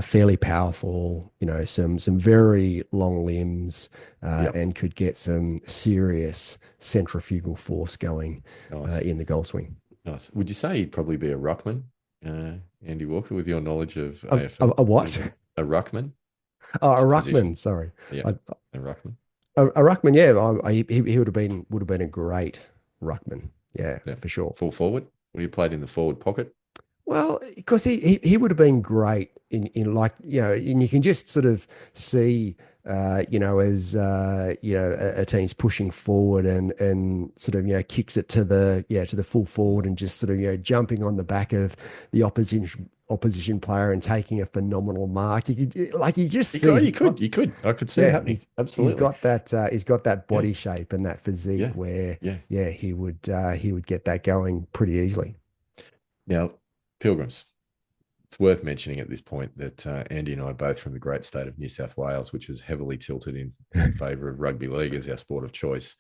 fairly powerful. Some very long limbs, yep. and could get some serious centrifugal force going Nice, in the golf swing. nice. Would you say he'd probably be a ruckman, Andy Walker, with your knowledge of AFL? A What is what? it? A ruckman? Oh, a It's a position. ruckman. Sorry, Yeah, I, a ruckman. a ruckman. Yeah, he would have been a great ruckman. Yeah, Yeah, for sure. full forward. Would you played in the forward pocket? Well, because he would have been great in like, and you can just sort of see, as a team's pushing forward and sort of kicks it to the full forward and just sort of jumping on the back of the opposition player and taking a phenomenal mark. You could like you just see You could, you could. I could see it yeah, happening. Absolutely. he's got that Yeah, body shape and that physique yeah, where yeah. he would get that going pretty easily. Now, Pilgrims. It's worth mentioning at this point that Andy and I are both from the great state of New South Wales, which is heavily tilted in favour of rugby league as our sport of choice.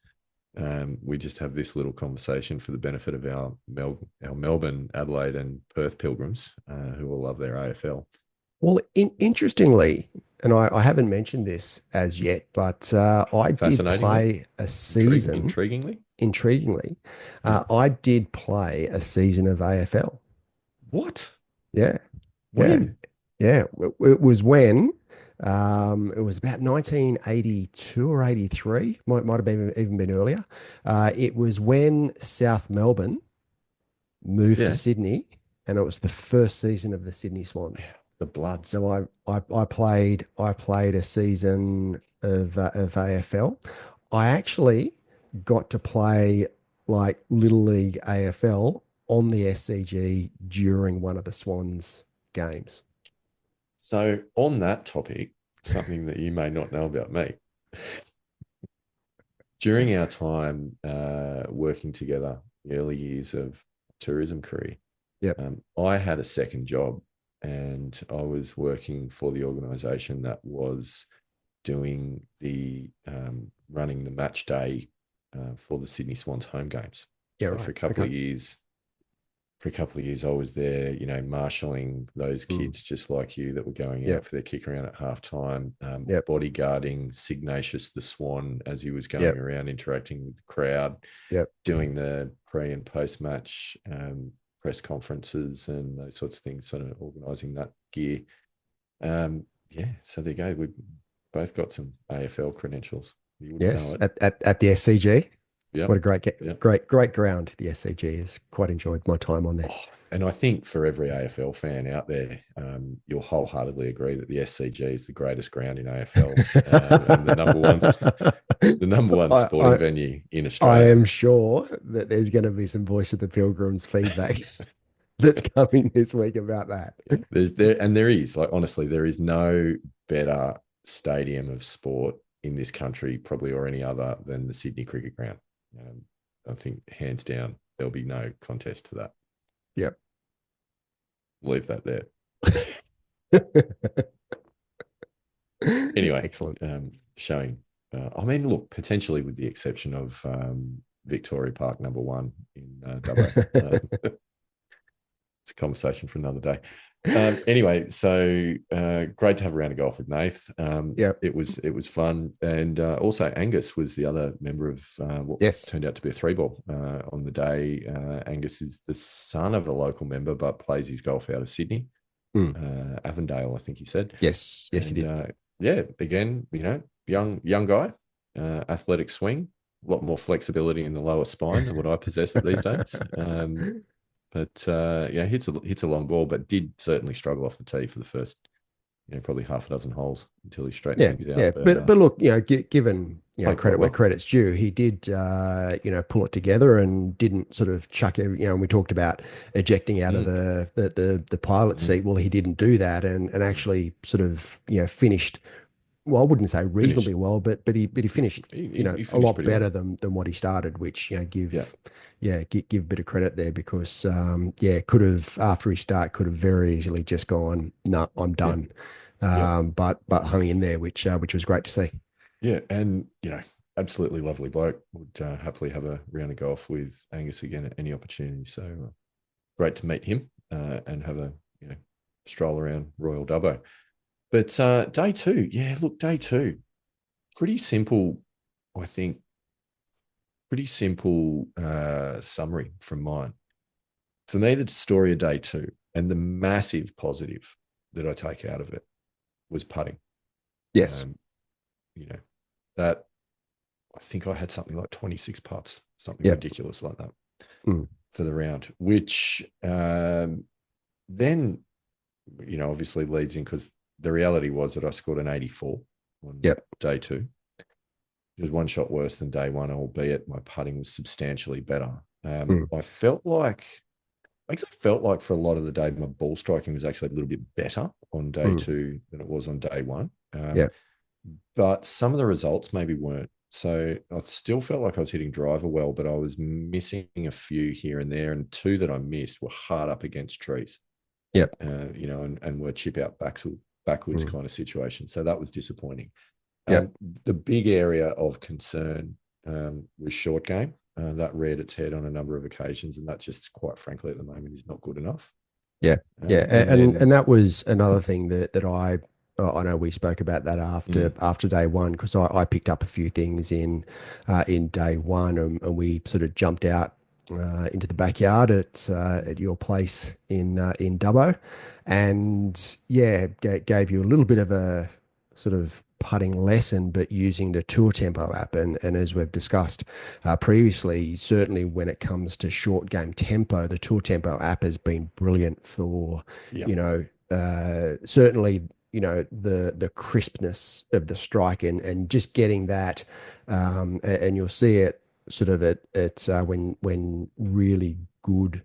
We just have this little conversation for the benefit of our Melbourne, Adelaide, and Perth Pilgrims, who all love their AFL. Well, interestingly, and I haven't mentioned this as yet, but I did Fascinatingly, play a season, intriguingly, intriguingly, yeah. I did play a season of AFL. What? Yeah, yeah, When? yeah. It was when it was about 1982 or 83, might have been even been earlier. It was when South Melbourne moved to Yeah, Sydney, and it was the first season of the Sydney yeah. Swans. The Bloods. So I played a season of AFL. I actually got to play like Little League AFL on the SCG during one of the Swans games. So, on that topic, something that you may not know about me, during our time working together, the early years of tourism career, Yep. I had a second job and I was working for the organisation that was doing the running the match day for the Sydney Swans home games. Yeah, So right. Okay. for a couple of years, I was there, marshalling those Mm. kids just like you that were going out Yep. for their kick around at halftime, Yep. bodyguarding Signatius the Swan as he was going Yep. around interacting with the crowd, Yep. doing the pre and post match press conferences and those sorts of things, sort of organising that gear. Yeah, so there you go. We both got some AFL credentials. You wouldn't know Yes. it. At the SCG. What Yep. a great Yep. great ground the SCG is. Quite enjoyed my time on there. Oh, and I think for every AFL fan out there, you'll wholeheartedly agree that the SCG is the greatest ground in AFL and the number one I, sporting I venue in I Australia. am sure that there's going to be some Voice of the Pilgrims feedback that's coming this week about that. There is, like, honestly, there is no better stadium of sport in this country, probably, or any other, than the Sydney Cricket Ground. Um, I think hands down there'll be no contest to that. Yep. Leave that there. Anyway, Excellent. showing. I mean, look, potentially with the exception of Victoria Park #1 in Dubbo. It's a conversation for another day. Anyway, so great to have a round of golf with Nath. Yep. It was fun, and also Angus was the other member of what Yes. turned out to be a 3-ball on the day. Angus is the son of a local member, but plays his golf out of Sydney, Avondale, I think he said. Yes. Yes, he did. Yeah, again, young guy, athletic swing, a lot more flexibility in the lower spine than what I possess at these days. But yeah, hits a long ball, but did certainly struggle off the tee for the first, probably half a dozen holes until he straightened Yeah, things out. yeah, but look, given played quite credit where well. credit's due, he did pull it together and didn't sort of chuck every. And we talked about ejecting out of Mm, the pilot mm, seat. Well, he didn't do that, and mm. actually sort of finished. Well, I wouldn't say reasonably Finished. well, but he finished He a finished lot pretty well. better than what he started, which Yeah, give a bit of credit there because could have after his start could have very easily just gone, no, I'm yeah, done, yeah, but hung in there, which was great to see. yeah, and absolutely lovely bloke. Would happily have a round of golf with Angus again at any opportunity. So great to meet him and have a stroll around Royal Dubbo. But day two, yeah, look, day two, pretty simple, I think, pretty simple summary from mine. For me, the story of day two and the massive positive that I take out of it was putting. Yes. Um, you know, that I think I had something like 26 putts, something Yep. ridiculous like that Mm. for the round, which then, obviously leads in because the reality was that I scored an 84 on Yep. day two. It was one shot worse than day one, albeit my putting was substantially better. Mm. I actually felt like for a lot of the day, my ball striking was actually a little bit better on day Mm. two than it was on day one. Yep. But some of the results maybe weren't. So I still felt like I was hitting driver well, but I was missing a few here and there. And two that I missed were hard up against trees, Yep. and were chip out backwards Mm. kind of situation. So that was disappointing. Yep. The big area of concern was short game. That reared its head on a number of occasions, and that just, quite frankly, at the moment is not good enough. Yeah. Yeah. And And then, and that was another thing that I know we spoke about that mm, after day one because I picked up a few things in day one and we sort of jumped out into the backyard at your place in Dubbo, and yeah, gave you a little bit of a sort of putting lesson, but using the Tour Tempo app. And as we've discussed previously, certainly when it comes to short game tempo, the Tour Tempo app has been brilliant for, yeah, certainly, the crispness of the strike and just getting that. And you'll see it sort of when really good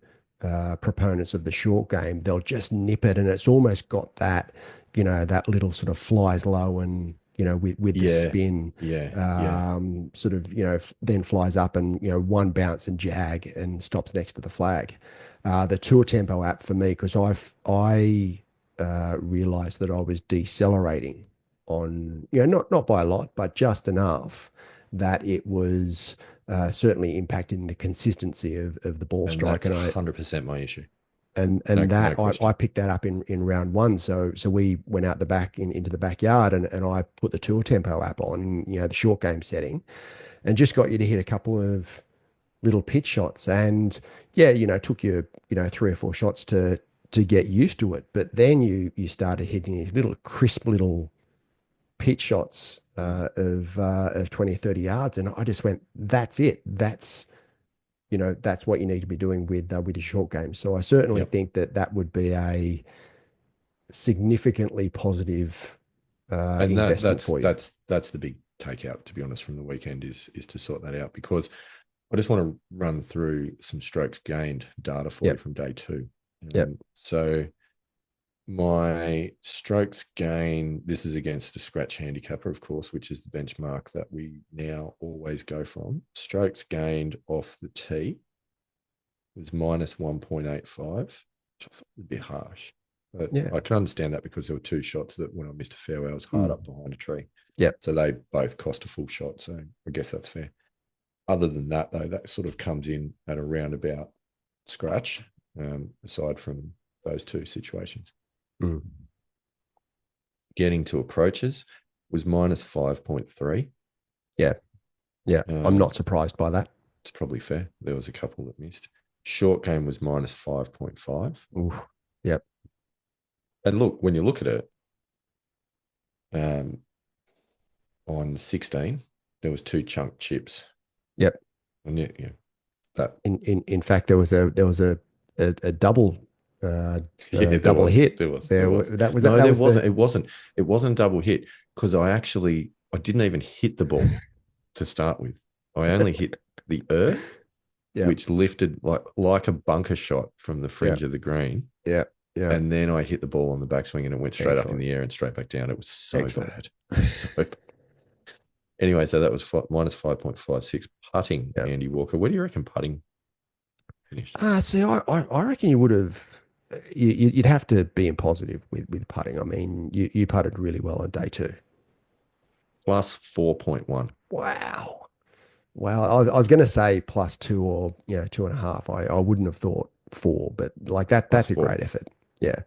proponents of the short game, they'll just nip it, and it's almost got that, that little sort of flies low and with the yeah, spin, yeah, yeah, sort of then flies up and one bounce and jag and stops next to the flag. The Tour Tempo app for me, because I realized that I was decelerating on not by a lot, but just enough that it was certainly impacting the consistency of the ball and strike. that's And I 100% my issue. and No that I question. picked that up in round one. So we went out the back into the backyard and I put the Tour Tempo app on, the short game setting, and just got you to hit a couple of little pitch shots. And yeah, took you, 3 or 4 shots to get used to it. But then you started hitting these little crisp little pitch shots Mm. of 20, 30 yards. And I just went, that's it. That's what you need to be doing with your short game. So I certainly Yep. think that would be a significantly positive And investment that's for you. that's the big takeout, to be honest, from the weekend is to sort that out, because I just want to run through some strokes gained data for you Yep. from day two. Yep. So My strokes gain, this is against a scratch handicapper, of course, which is the benchmark that we now always go from. Strokes gained off the tee was minus 1.85, which I thought would be harsh. But Yeah. I can understand that because there were two shots that when I missed a fairway, I was hard Mm. up behind a tree. Yep. So they both cost a full shot. So I guess that's fair. Other than that, though, that sort of comes in at a roundabout scratch, aside from those two situations. Mm. Getting to approaches was minus 5.3. Yeah. Yeah. I'm Um, not surprised by that. it's probably fair. There was a couple that missed. Short game was minus 5.5. Oof. Yep. And look, when you look at it, um, on 16, there was two chunk chips. Yep. And yeah, that In fact, there was a double yeah, there double was. hit There was. There there. was. That was No, that there was wasn't. the It wasn't double hit because I didn't even hit the ball to start with. I only hit the earth, yeah which lifted like a bunker shot from the yeah fringe of the green. yeah yeah And then I hit the ball on the backswing and it went straight up in excellent the air and straight back down. It was so excellent bad. So anyway, so that was minus 5.56. Putting, yeah. Andy Walker. Where do you reckon putting finished? See, I reckon you would have. You'd have to be in positive with putting. I mean, you putted really well on day two. Plus 4.1. Wow. Wow. I was going to say plus two or, 2.5. I wouldn't have thought four, but like that, Plus that's a four. great effort. Yeah.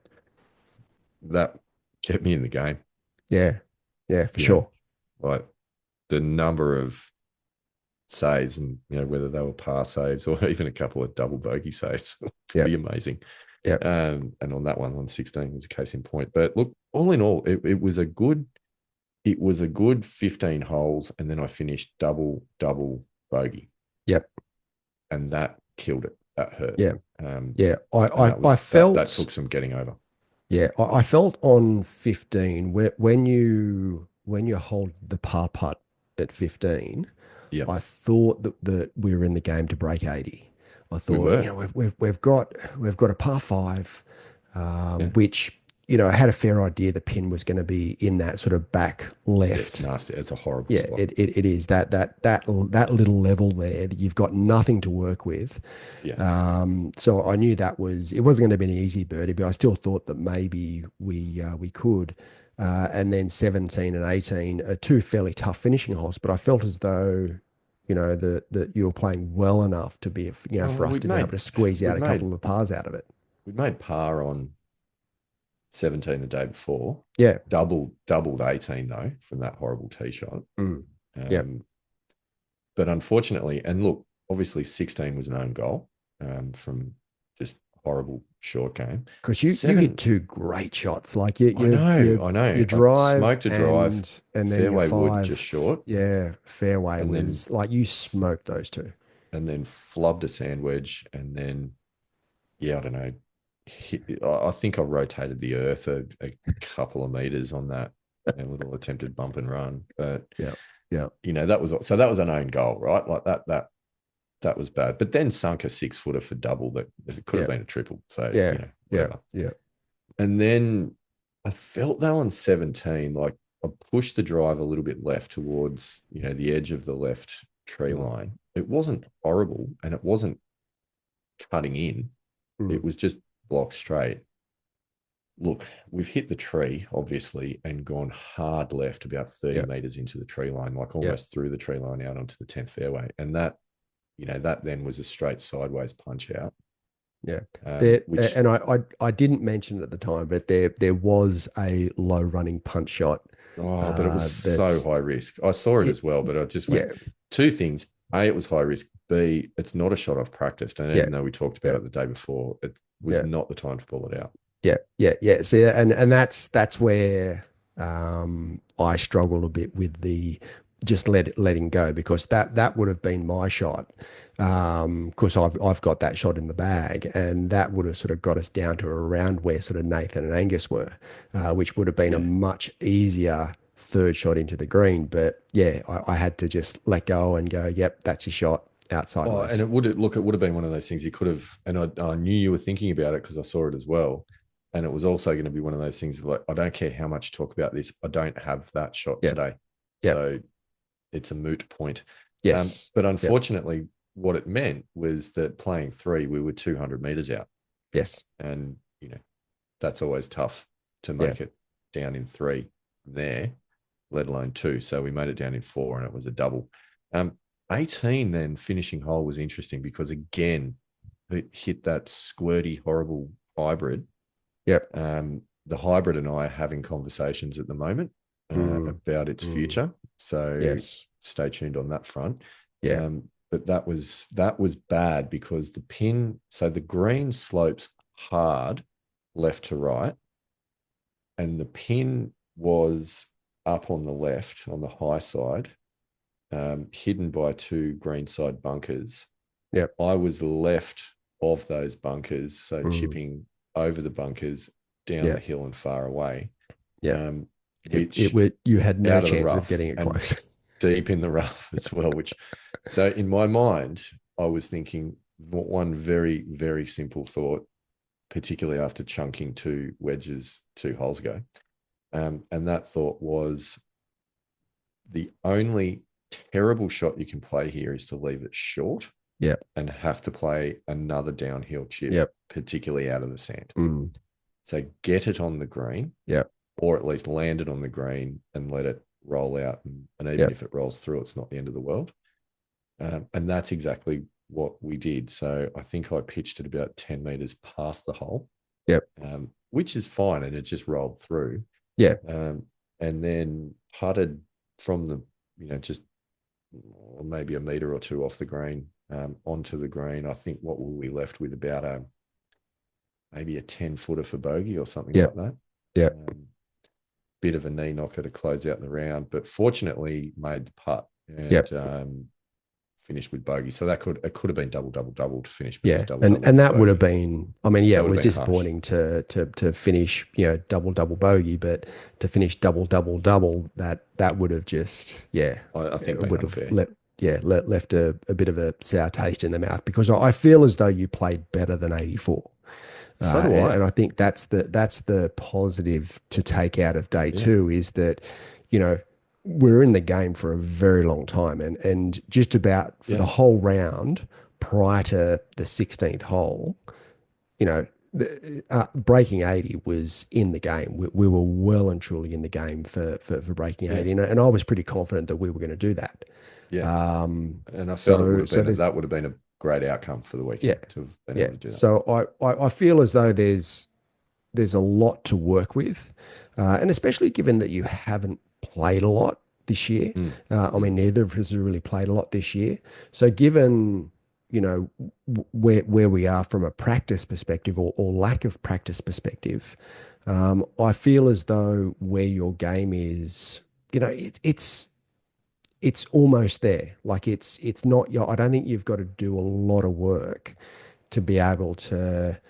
That kept me in the game. Yeah. Yeah, for You know, sure. like the number of saves and, whether they were par saves or even a couple of double bogey saves, Yeah. pretty amazing. Yeah. And on that one, 16 was a case in point. But look, all in all, it was a good 15 holes, and then I finished double bogey, Yep. and that killed it. That hurt. Yeah. Um, Yeah. and I that felt, took some getting over. yeah, I felt on 15 when you hold the par putt at 15, Yeah, I thought that we were in the game to break 80. I we thought, were. we've got a par five, Yeah, which, I had a fair idea the pin was going to be in that sort of back yeah, it's left. nasty. It's a horrible Yeah, spot. it is that little level there that you've got nothing to work with. Yeah. So I knew it wasn't going to be an easy birdie, but I still thought that maybe we could. And then 17 and 18 are two fairly tough finishing holes, but I felt as though, that you were playing well enough to be, for Well, us to be able to squeeze out we'd a couple made of the pars out of it. we'd made par on 17 the day before. Yeah. Doubled 18 though from that horrible tee shot. Mm. Yeah. Um, but unfortunately, and look, obviously 16 was an own goal, from just horrible short game. Because you hit Seven, two great shots, like you I you know, you I know. your I drive smoked a drive, and then your fairway wood just five, short, yeah, fairway and then was like you smoked those two. flubbed a sand wedge, and then yeah, I don't know. I think I rotated the earth a couple of meters on that little attempted bump and run, but Yeah, yeah, that was an own goal, right? Like that was bad. But then sunk a 6-footer for double that it could have yeah, been a triple. So yeah, yeah, whatever. yeah, And then I felt though on 17, like I pushed the drive a little bit left towards the edge of the left tree mm, line. It wasn't horrible, and it wasn't cutting in. mm, It was just blocked straight. Look, we've hit the tree, obviously, and gone hard left about 30 yeah, meters into the tree line, like yeah, almost through the tree line out onto the 10th fairway. And that then was a straight sideways punch out, yeah. There, which, and I didn't mention it at the time, but there was a low running punch shot. but it was so That high risk. I saw it it, as well, but I just went yeah, two things. A, it was high risk. B, it's not a shot I've practiced. And yeah, even though we talked about yeah, it the day before, it was yeah. not the time to pull it out. Yeah, yeah, yeah. See, and that's where I struggle a bit with the just letting go, because that would have been my shot. Because I've got that shot in the bag, and that would have sort of got us down to around where sort of Nathan and Angus were, which would have been a Yeah. much easier third shot into the green. But yeah, I had to just let go and go, yep, that's your shot outside Oh, and West. it would have been one of those things you could have, and I knew you were thinking about it because I saw it as well. And it was also going to be one of those things like, I don't care how much you talk about this, I don't have that shot Yep. today. Yep. So it's a moot point. Yes. But Yep. unfortunately, what it meant was that playing 3, we were 200 meters out. Yes. And, that's always tough to Yeah. make it down in 3 from there, let alone 2. So we made it down in 4 and it was a double. 18 then finishing hole was interesting because again, it hit that squirty, horrible hybrid. Yep. The hybrid and I are having conversations at the moment about its future. So yes. stay tuned on that front. Yeah. But that was bad because the pin, so the green slopes hard left to right, and the pin was up on the left on the high side, hidden by 2 greenside bunkers. Yep. I was left of those bunkers, so chipping over the bunkers down the hill and far away. Yeah. Which you had no out of the chance of rough getting it and close. deep in the rough as well. So in my mind, I was thinking one very, very simple thought, particularly after chunking 2 wedges 2 holes ago. And that thought was, the only terrible shot you can play here is to leave it short. Yep. And have to play another downhill chip, Yep. particularly out of the sand. Mm. So get it on the green. Yep. Or at least land it on the green and let it roll out. And even if it rolls through, it's not the end of the world. And that's exactly what we did. So I think I pitched it about 10 meters past the hole. Yep. Which is fine. And it just rolled through. Yeah. And then putted from the, just maybe a meter or 2 off the green onto the green. I think what were we left with, about maybe a 10-footer for bogey or something like that. Yeah. Bit of a knee knocker to close out the round, but fortunately made the putt and finished with bogey. So it could have been double to finish. Yeah, and that would have been. I mean, yeah, it was disappointing to finish, double bogey, but to finish double, that would have just, I think it would have left a bit of a sour taste in the mouth, because I feel as though you played better than 84. So do I. And I think that's the positive to take out of day 2, is that, we're in the game for a very long time, and just about for the whole round prior to the 16th hole, breaking 80 was in the game. We were well and truly in the game for breaking 80, and I was pretty confident that we were going to do that. Yeah, and I felt that would have been a great outcome for the weekend to have been able to do that. So I feel as though there's a lot to work with, and especially given that you haven't played a lot this year. I mean, neither of us have really played a lot this year. So given, where we are from a practice perspective, or lack of practice perspective, I feel as though where your game is, it's almost there. Like it's not your, I don't think you've got to do a lot of work to be able to,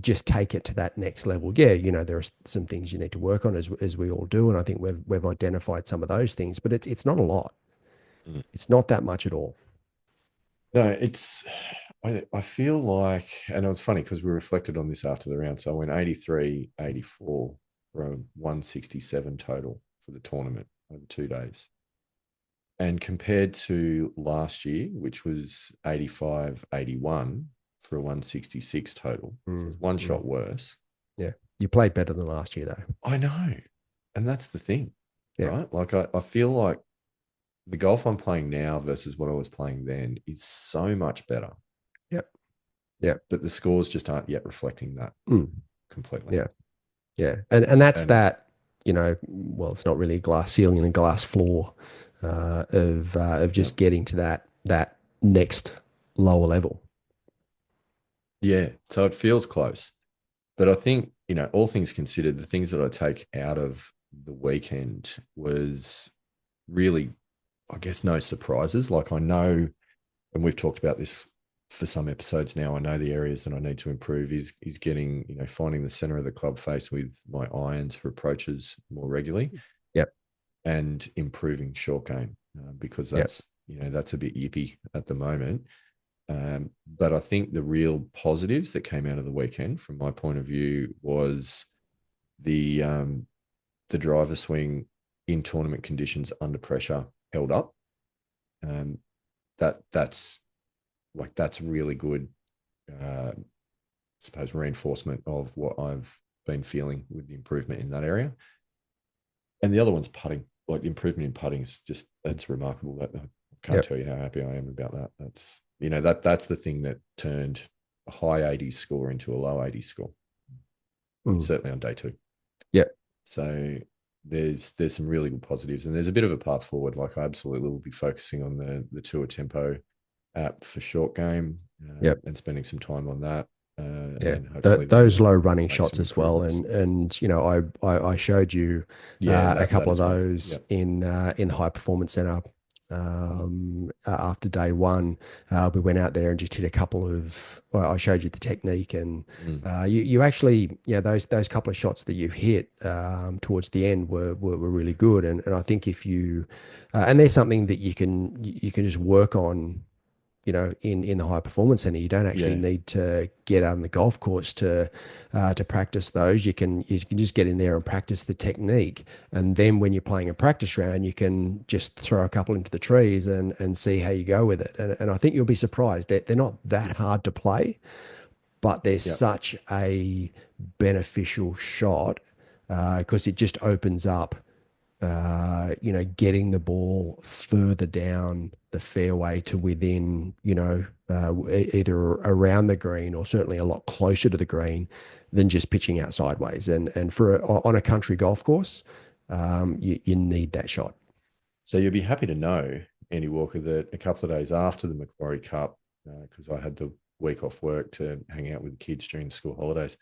just take it to that next level. Yeah, there are some things you need to work on, as we all do, and I think we've identified some of those things, but it's not a lot. It's not that much at all. No, I feel like, and it was funny because we reflected on this after the round. So I went 83, 84 for a 167 total for the tournament over 2 days. And compared to last year, which was 85, 81 for a 166 total, so it's one shot worse. Yeah. You played better than last year, though. I know. And that's the thing, right? Like I feel like the golf I'm playing now versus what I was playing then is so much better. Yep. Yeah. But the scores just aren't yet reflecting that completely. Yeah. Yeah. And that's that, well, it's not really a glass ceiling and a glass floor of just getting to that next lower level. Yeah. So it feels close. But I think, all things considered, the things that I take out of the weekend was really, I guess, no surprises. Like I know, and we've talked about this for some episodes now, I know the areas that I need to improve is getting, finding the center of the club face with my irons for approaches more regularly. Yep. And improving short game because that's, that's a bit yippy at the moment. But I think the real positives that came out of the weekend, from my point of view, was the driver swing in tournament conditions under pressure held up. Um, that's that's really good. I suppose reinforcement of what I've been feeling with the improvement in that area. And the other one's putting. Like the improvement in putting is just that's remarkable. That I can't Yep. tell you how happy I am about that. That's that's the thing that turned a high 80s score into a low 80s score. Mm. Certainly on day two. Yep. So there's some really good positives, and there's a bit of a path forward. Like I absolutely will be focusing on the Tour Tempo app for short game, Yep. and spending some time on that, Yeah, and hopefully that those will low running make shots some as well, improvements. and I showed you Yeah, a that couple of as well. those Yeah. in the high performance center. After day one, we went out there and just hit a couple of. Well, I showed you the technique, and Mm. you actually, those couple of shots that you hit towards the end were really good, and I think if you, and there's something that you can just work on, in the high performance center. You don't actually Yeah. need to get on the golf course to practice those. You can just get in there and practice the technique, and then when you're playing a practice round, you can just throw a couple into the trees and see how you go with it. And I think you'll be surprised that they're not that hard to play, but they're Yeah. such a beneficial shot because it just opens up getting the ball further down the fairway to within, either around the green or certainly a lot closer to the green than just pitching out sideways. And on a country golf course, you need that shot. So you'll be happy to know, Andy Walker, that a couple of days after the Macquarie Cup, because I had the week off work to hang out with the kids during the school holidays,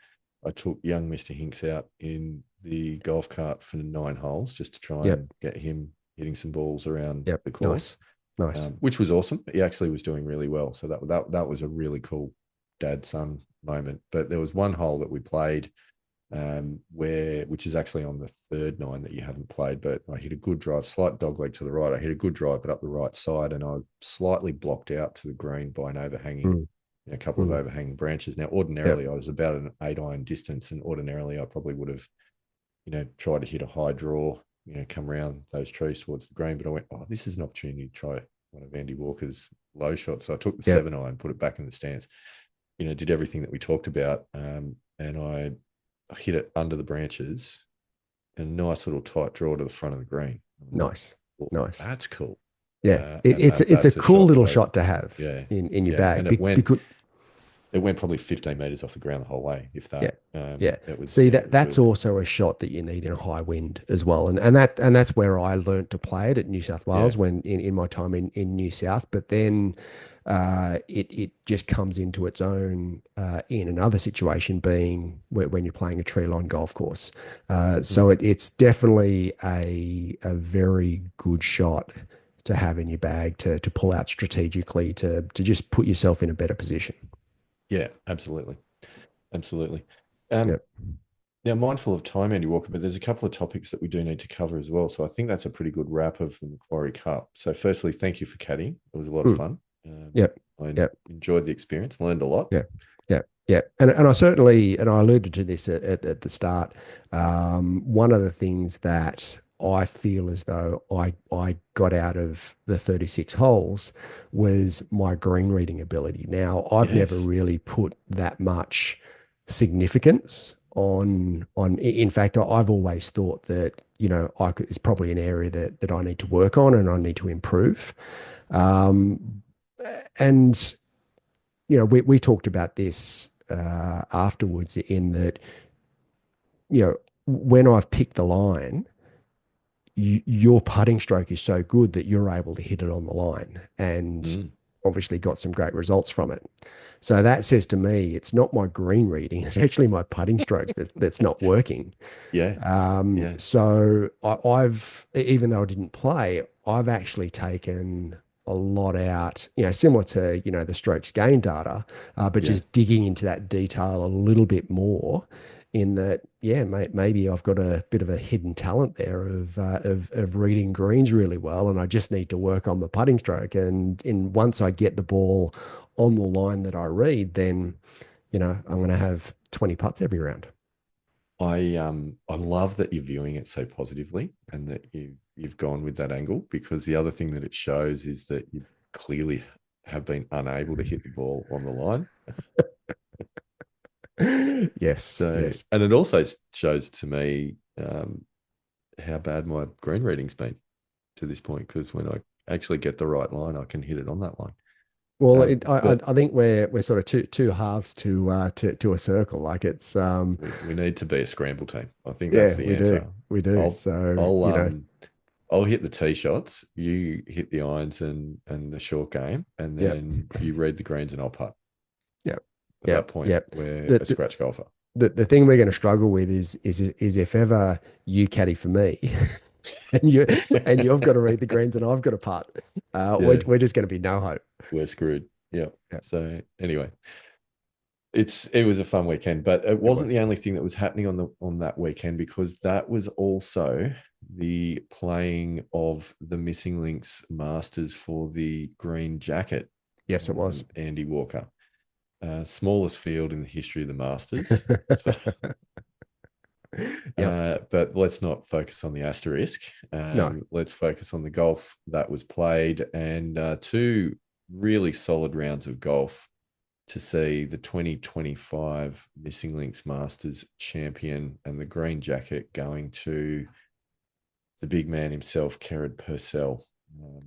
I took young Mr. Hinks out in the golf cart for 9 holes just to try Yep. and get him hitting some balls around Yep. the Nice. course, Nice. which was awesome. He actually was doing really well. So that was a really cool dad son moment. But there was one hole that we played which is actually on the third nine that you haven't played, but I hit a good drive, slight dog leg to the right. I hit a good drive, but up the right side, and I slightly blocked out to the green by an overhanging, Mm, a couple of mm. overhanging branches. Now, Yep. ordinarily, I was about an 8 iron distance, and ordinarily, I probably would have, tried to hit a high draw, come around those trees towards the green. But I went, oh, this is an opportunity to try one of Andy Walker's low shots. So I took the Yep. 7 iron, put it back in the stance, did everything that we talked about, and I hit it under the branches and a nice little tight draw to the front of the green. I'm like, Nice. well, Nice. that's cool. Yeah. And It's a that's a cool shot that little shot to have yeah, in your yeah. bag And because it went probably 15 meters off the ground the whole way, if yeah. that. Yeah. It was, See, yeah, it was that's really cool. also a shot that you need in a high wind as well. And that's where I learned to play it at New South Yeah. Wales when in my time in New South. But then it just comes into its own in another situation being when you're playing a tree line golf course. So Mm. it's definitely a very good shot to have in your bag to pull out strategically to just put yourself in a better position. Yeah, absolutely. Absolutely. Um, Yep. Now, mindful of time, Andy Walker, but there's a couple of topics that we do need to cover as well. So I think that's a pretty good wrap of the Macquarie Cup. So, firstly, thank you for caddying. It was a lot of Mm. fun. Yep. I Yep. enjoyed the experience, learned a lot. Yeah, yeah, yeah. And I certainly, and I alluded to this at the start. One of the things that I feel as though I got out of the 36 holes was my green reading ability. Now, I've never Yes. really put that much significance on. In fact, I've always thought that, it's probably an area that I need to work on and I need to improve. Um, and we talked about this afterwards in that, when I've picked the line, your putting stroke is so good that you're able to hit it on the line and Mm. obviously got some great results from it. So that says to me, it's not my green reading, it's actually my putting stroke that's not working. Yeah. Yeah. So even though I didn't play, I've actually taken a lot out, similar to, the strokes gain data, but Yeah. just digging into that detail a little bit more in that, yeah, maybe I've got a bit of a hidden talent there of reading greens really well, and I just need to work on the putting stroke. And once I get the ball on the line that I read, then, I'm going to have 20 putts every round. I love that you're viewing it so positively and that you've gone with that angle, because the other thing that it shows is that you clearly have been unable to hit the ball on the line. Yes, So, yes. and it also shows to me how bad my green reading's been to this point, because when I actually get the right line, I can hit it on that line. Well, But I think we're sort of two halves to a circle. Like it's we need to be a scramble team. I think that's yeah, the we do. answer. We do. I'll So, I'll I'll hit the tee shots, you hit the irons and the short game, and yep, then you read the greens and I'll putt. yep, At that yep, point, yep. we're The, a the scratch golfer. the thing we're going to struggle with is if ever you caddy for me and you've got to read the greens and I've got to putt, Yeah, we're just going to be no hope. we're screwed. Yeah. Yeah, So anyway, it was a fun weekend, but it it wasn't was. the only thing that was happening on that weekend, because that was also the playing of the Missing Links Masters for the green jacket. Yes, it was. Andy Walker, smallest field in the history of the Masters. So, Yep. but let's not focus on the asterisk. No. Let's focus on the golf that was played, and two really solid rounds of golf to see the 2025 Missing Links Masters champion and the green jacket going to the big man himself, Kerrod Purcell.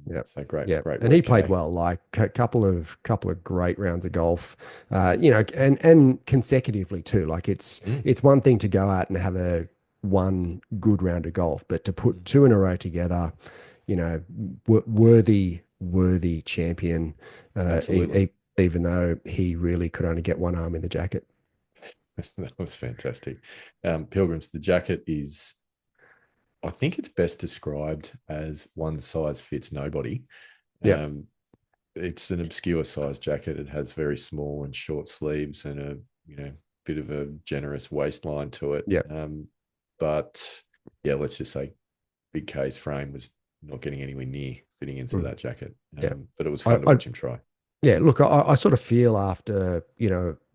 Yeah. So great, Yeah. great And he work, played K. well, like a couple of great rounds of golf, and consecutively too. Like Mm, it's one thing to go out and have a one good round of golf, but to put mm, two in a row together, worthy champion, absolutely. even though he really could only get one arm in the jacket. That was fantastic. Pilgrims, the jacket is, I think it's best described as one size fits nobody. Yeah. Um, it's an obscure size jacket. It has very small and short sleeves and a bit of a generous waistline to it. Yeah. But yeah, let's just say Big K's frame was not getting anywhere near fitting into Mm, that jacket. yeah. But it was I, fun to I watch him try. Yeah, look, I sort of feel after,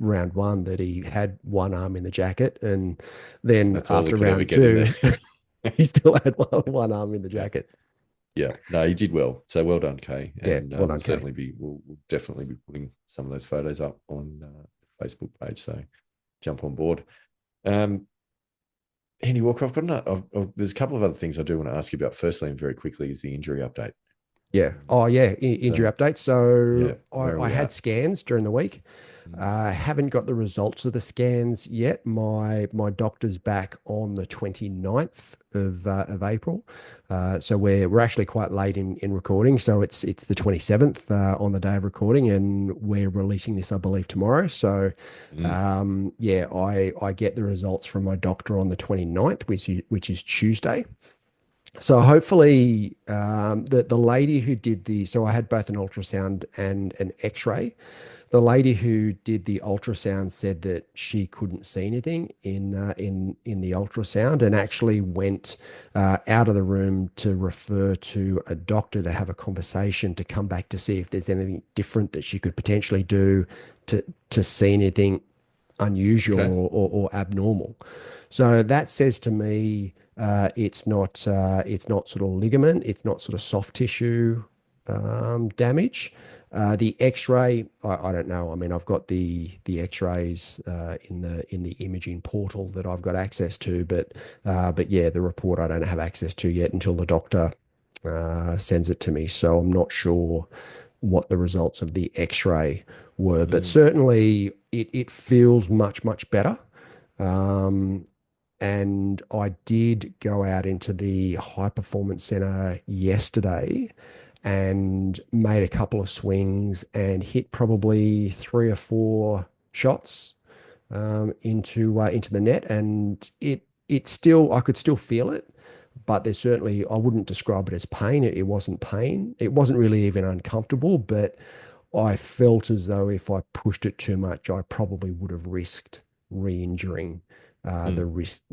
round one that he had one arm in the jacket. And then That's all that after could ever round get in there. two, he still had one arm in the Yeah. jacket. Yeah, no, he did well. So well done, Kay. Yeah, And well done, Kay. we'll definitely be putting some of those photos up on the Facebook page. So jump on board. Um, Andy Walker, I've got there's a couple of other things I do want to ask you about. Firstly, and very quickly, is the injury update. Yeah. Oh, yeah. Injury So update. So yeah, where are I we had at? scans during the week. Mm, Haven't got the results of the scans yet. My doctor's back on the 29th of April. So we're actually quite late in recording. So it's the 27th on the day of recording, and we're releasing this, I believe, tomorrow. So mm, yeah, I get the results from my doctor on the 29th, which is Tuesday. So hopefully, the lady who did so I had both an ultrasound and an X-ray. The lady who did the ultrasound said that she couldn't see anything in the ultrasound, and actually went out of the room to refer to a doctor to have a conversation to come back to see if there's anything different that she could potentially do to see anything unusual okay. or abnormal. So that says to me it's not sort of ligament, it's not sort of soft tissue damage. The X-ray, I don't know. I mean, I've got the X-rays in the imaging portal that I've got access to, but yeah, the report I don't have access to yet until the doctor sends it to me. So I'm not sure what the results of the X-ray were, but Mm, certainly it feels much better. Um, and I did go out into the high performance center yesterday and made a couple of swings and hit probably three or four shots into the net, and it still I could still feel it, but there's certainly I wouldn't describe it as pain. It wasn't pain. It wasn't really even uncomfortable, but I felt as though if I pushed it too much, I probably would have risked re-injuring mm, the wrist.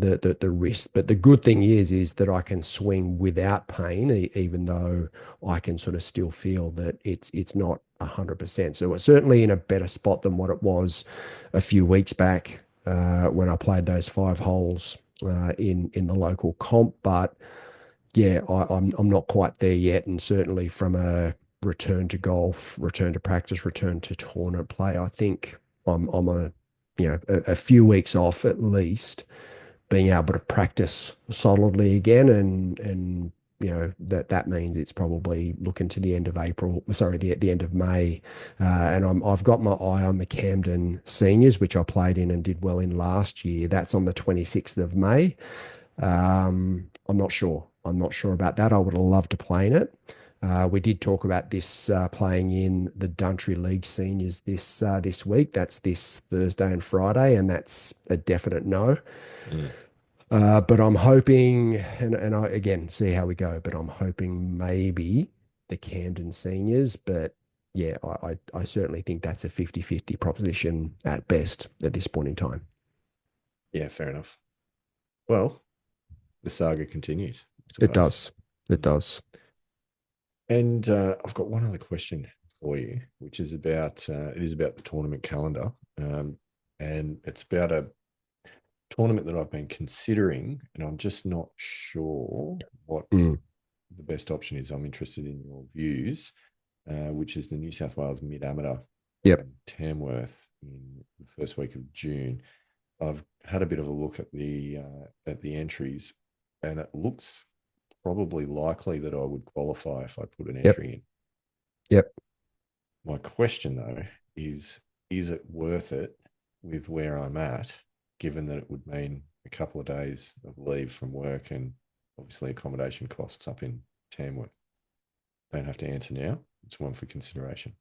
But the good thing is that I can swing without pain, even though I can sort of still feel that it's not 100%. So we're certainly in a better spot than what it was a few weeks back when I played those 5 holes in the local comp. But yeah, I'm not quite there yet, and certainly from a return to golf, return to practice, return to tournament play, I think I'm a few weeks off at least being able to practice solidly again, and that means it's probably looking to the end of April, sorry, the end of May, and I've got my eye on the Camden Seniors, which I played in and did well in last year. That's on the 26th of May. I'm not sure. I'm not sure about that. I would have loved to play in it. We did talk about this playing in the Dundry League Seniors this week. That's this Thursday and Friday, and that's a definite no. Mm. But I'm hoping, and I again see how we go. But I'm hoping maybe the Camden Seniors. But yeah, I certainly think that's a 50-50 proposition at best at this point in time. Yeah, fair enough. Well, the saga continues, I It suppose. does. It does. And I've got one other question for you, which is about it is about the tournament calendar, and it's about a tournament that I've been considering, and I'm just not sure what Mm. the best option is. I'm interested in your views, which is the New South Wales Mid Amateur Yep. in Tamworth in the first week of June. I've had a bit of a look at the entries, and it looks probably likely that I would qualify if I put an Yep. entry in. Yep. My question though is it worth it with where I'm at, given that it would mean a couple of days of leave from work and obviously accommodation costs up in Tamworth? Don't have to answer now. It's one for consideration.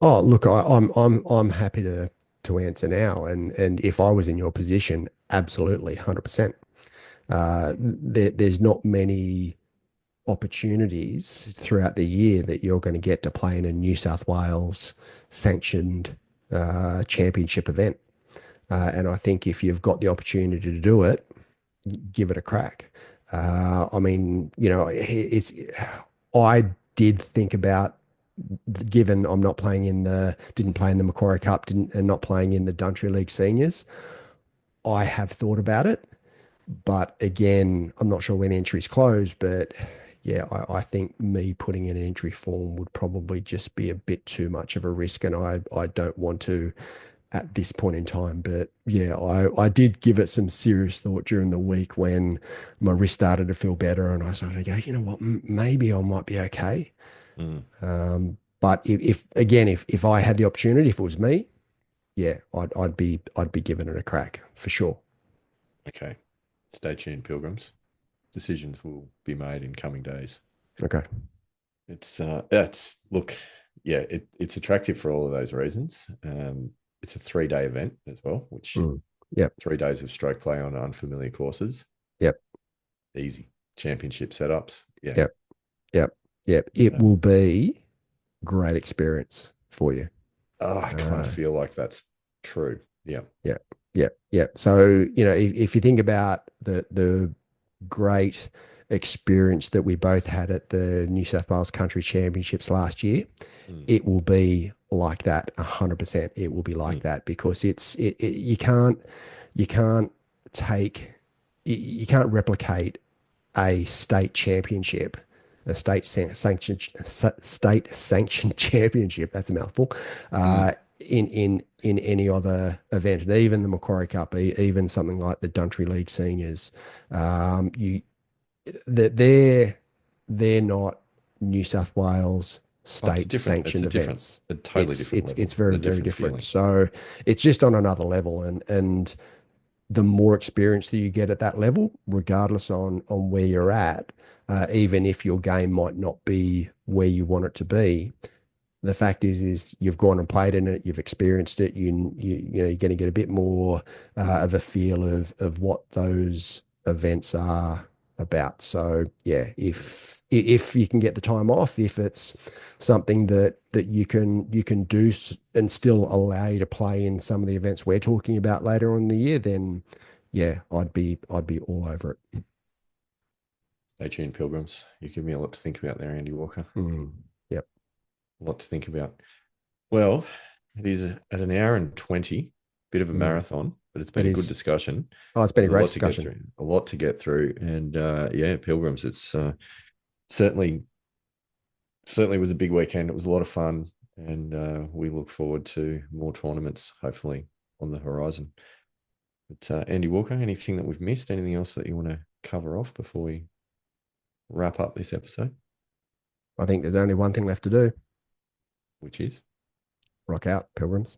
Oh, look, I'm happy to answer now, and if I was in your position, absolutely, 100%. There's not many opportunities throughout the year that you're going to get to play in a New South Wales sanctioned championship event. And I think if you've got the opportunity to do it, give it a crack. I mean, I did think about, given I'm not playing didn't play in the Macquarie Cup, and not playing in the Dundry League Seniors, I have thought about it. But again, I'm not sure when entries close, but yeah, I think me putting in an entry form would probably just be a bit too much of a risk, and I don't want to at this point in time. But yeah, I did give it some serious thought during the week when my wrist started to feel better, and I started to go, you know what, maybe I might be okay. Mm, But if again, if I had the opportunity, if it was me, yeah, I'd be giving it a crack for sure. okay. Stay tuned, pilgrims. Decisions will be made in coming days. Okay. It's look, yeah, it's attractive for all of those reasons. It's a 3-day event as well, which Mm. Yep. 3 days of stroke play on unfamiliar courses. Yep. Easy. Championship setups. Yeah. Yep. Yep. Yep. It Uh, will be great experience for you. I kind of Uh, feel like that's true. Yeah. yeah. Yeah. Yeah. So, if you think about the great experience that we both had at the New South Wales Country Championships last year, Mm, it will be like that 100%. It will be like mm. that because you can't take you can't replicate a state championship, a state sanctioned championship. That's a mouthful. Mm. In any other event, and even the Macquarie Cup, even something like the Dundry League Seniors, you that they're not New South Wales Oh, it's state different. It's sanctioned events. a totally It's different it's level it's and very, a very different different. feeling. So it's just on another level, and the more experience that you get at that level, regardless on where you're at, even if your game might not be where you want it to be, the fact is you've gone and played in it, you've experienced it, you're going to get a bit more of a feel of what those events are about. So yeah, if you can get the time off, if it's something that you can do and still allow you to play in some of the events we're talking about later on in the year, then yeah, I'd be all over it. Stay tuned, pilgrims. You give me a lot to think about there, Andy Walker. Mm. Yep. A lot to think about. Well, it is at an hour and 20, bit of a Mm, marathon, but it's it been a good is. discussion. Oh, it's been a There's a great lot to get discussion. through, a lot to get through. And yeah, Pilgrims, it's certainly, certainly was a big weekend. It was a lot of fun. And we look forward to more tournaments, hopefully, on the horizon. But Andy Walker, anything that we've missed? Anything else that you want to cover off before we wrap up this episode? I think there's only one thing left to do. Which is? Rock out, Pilgrims.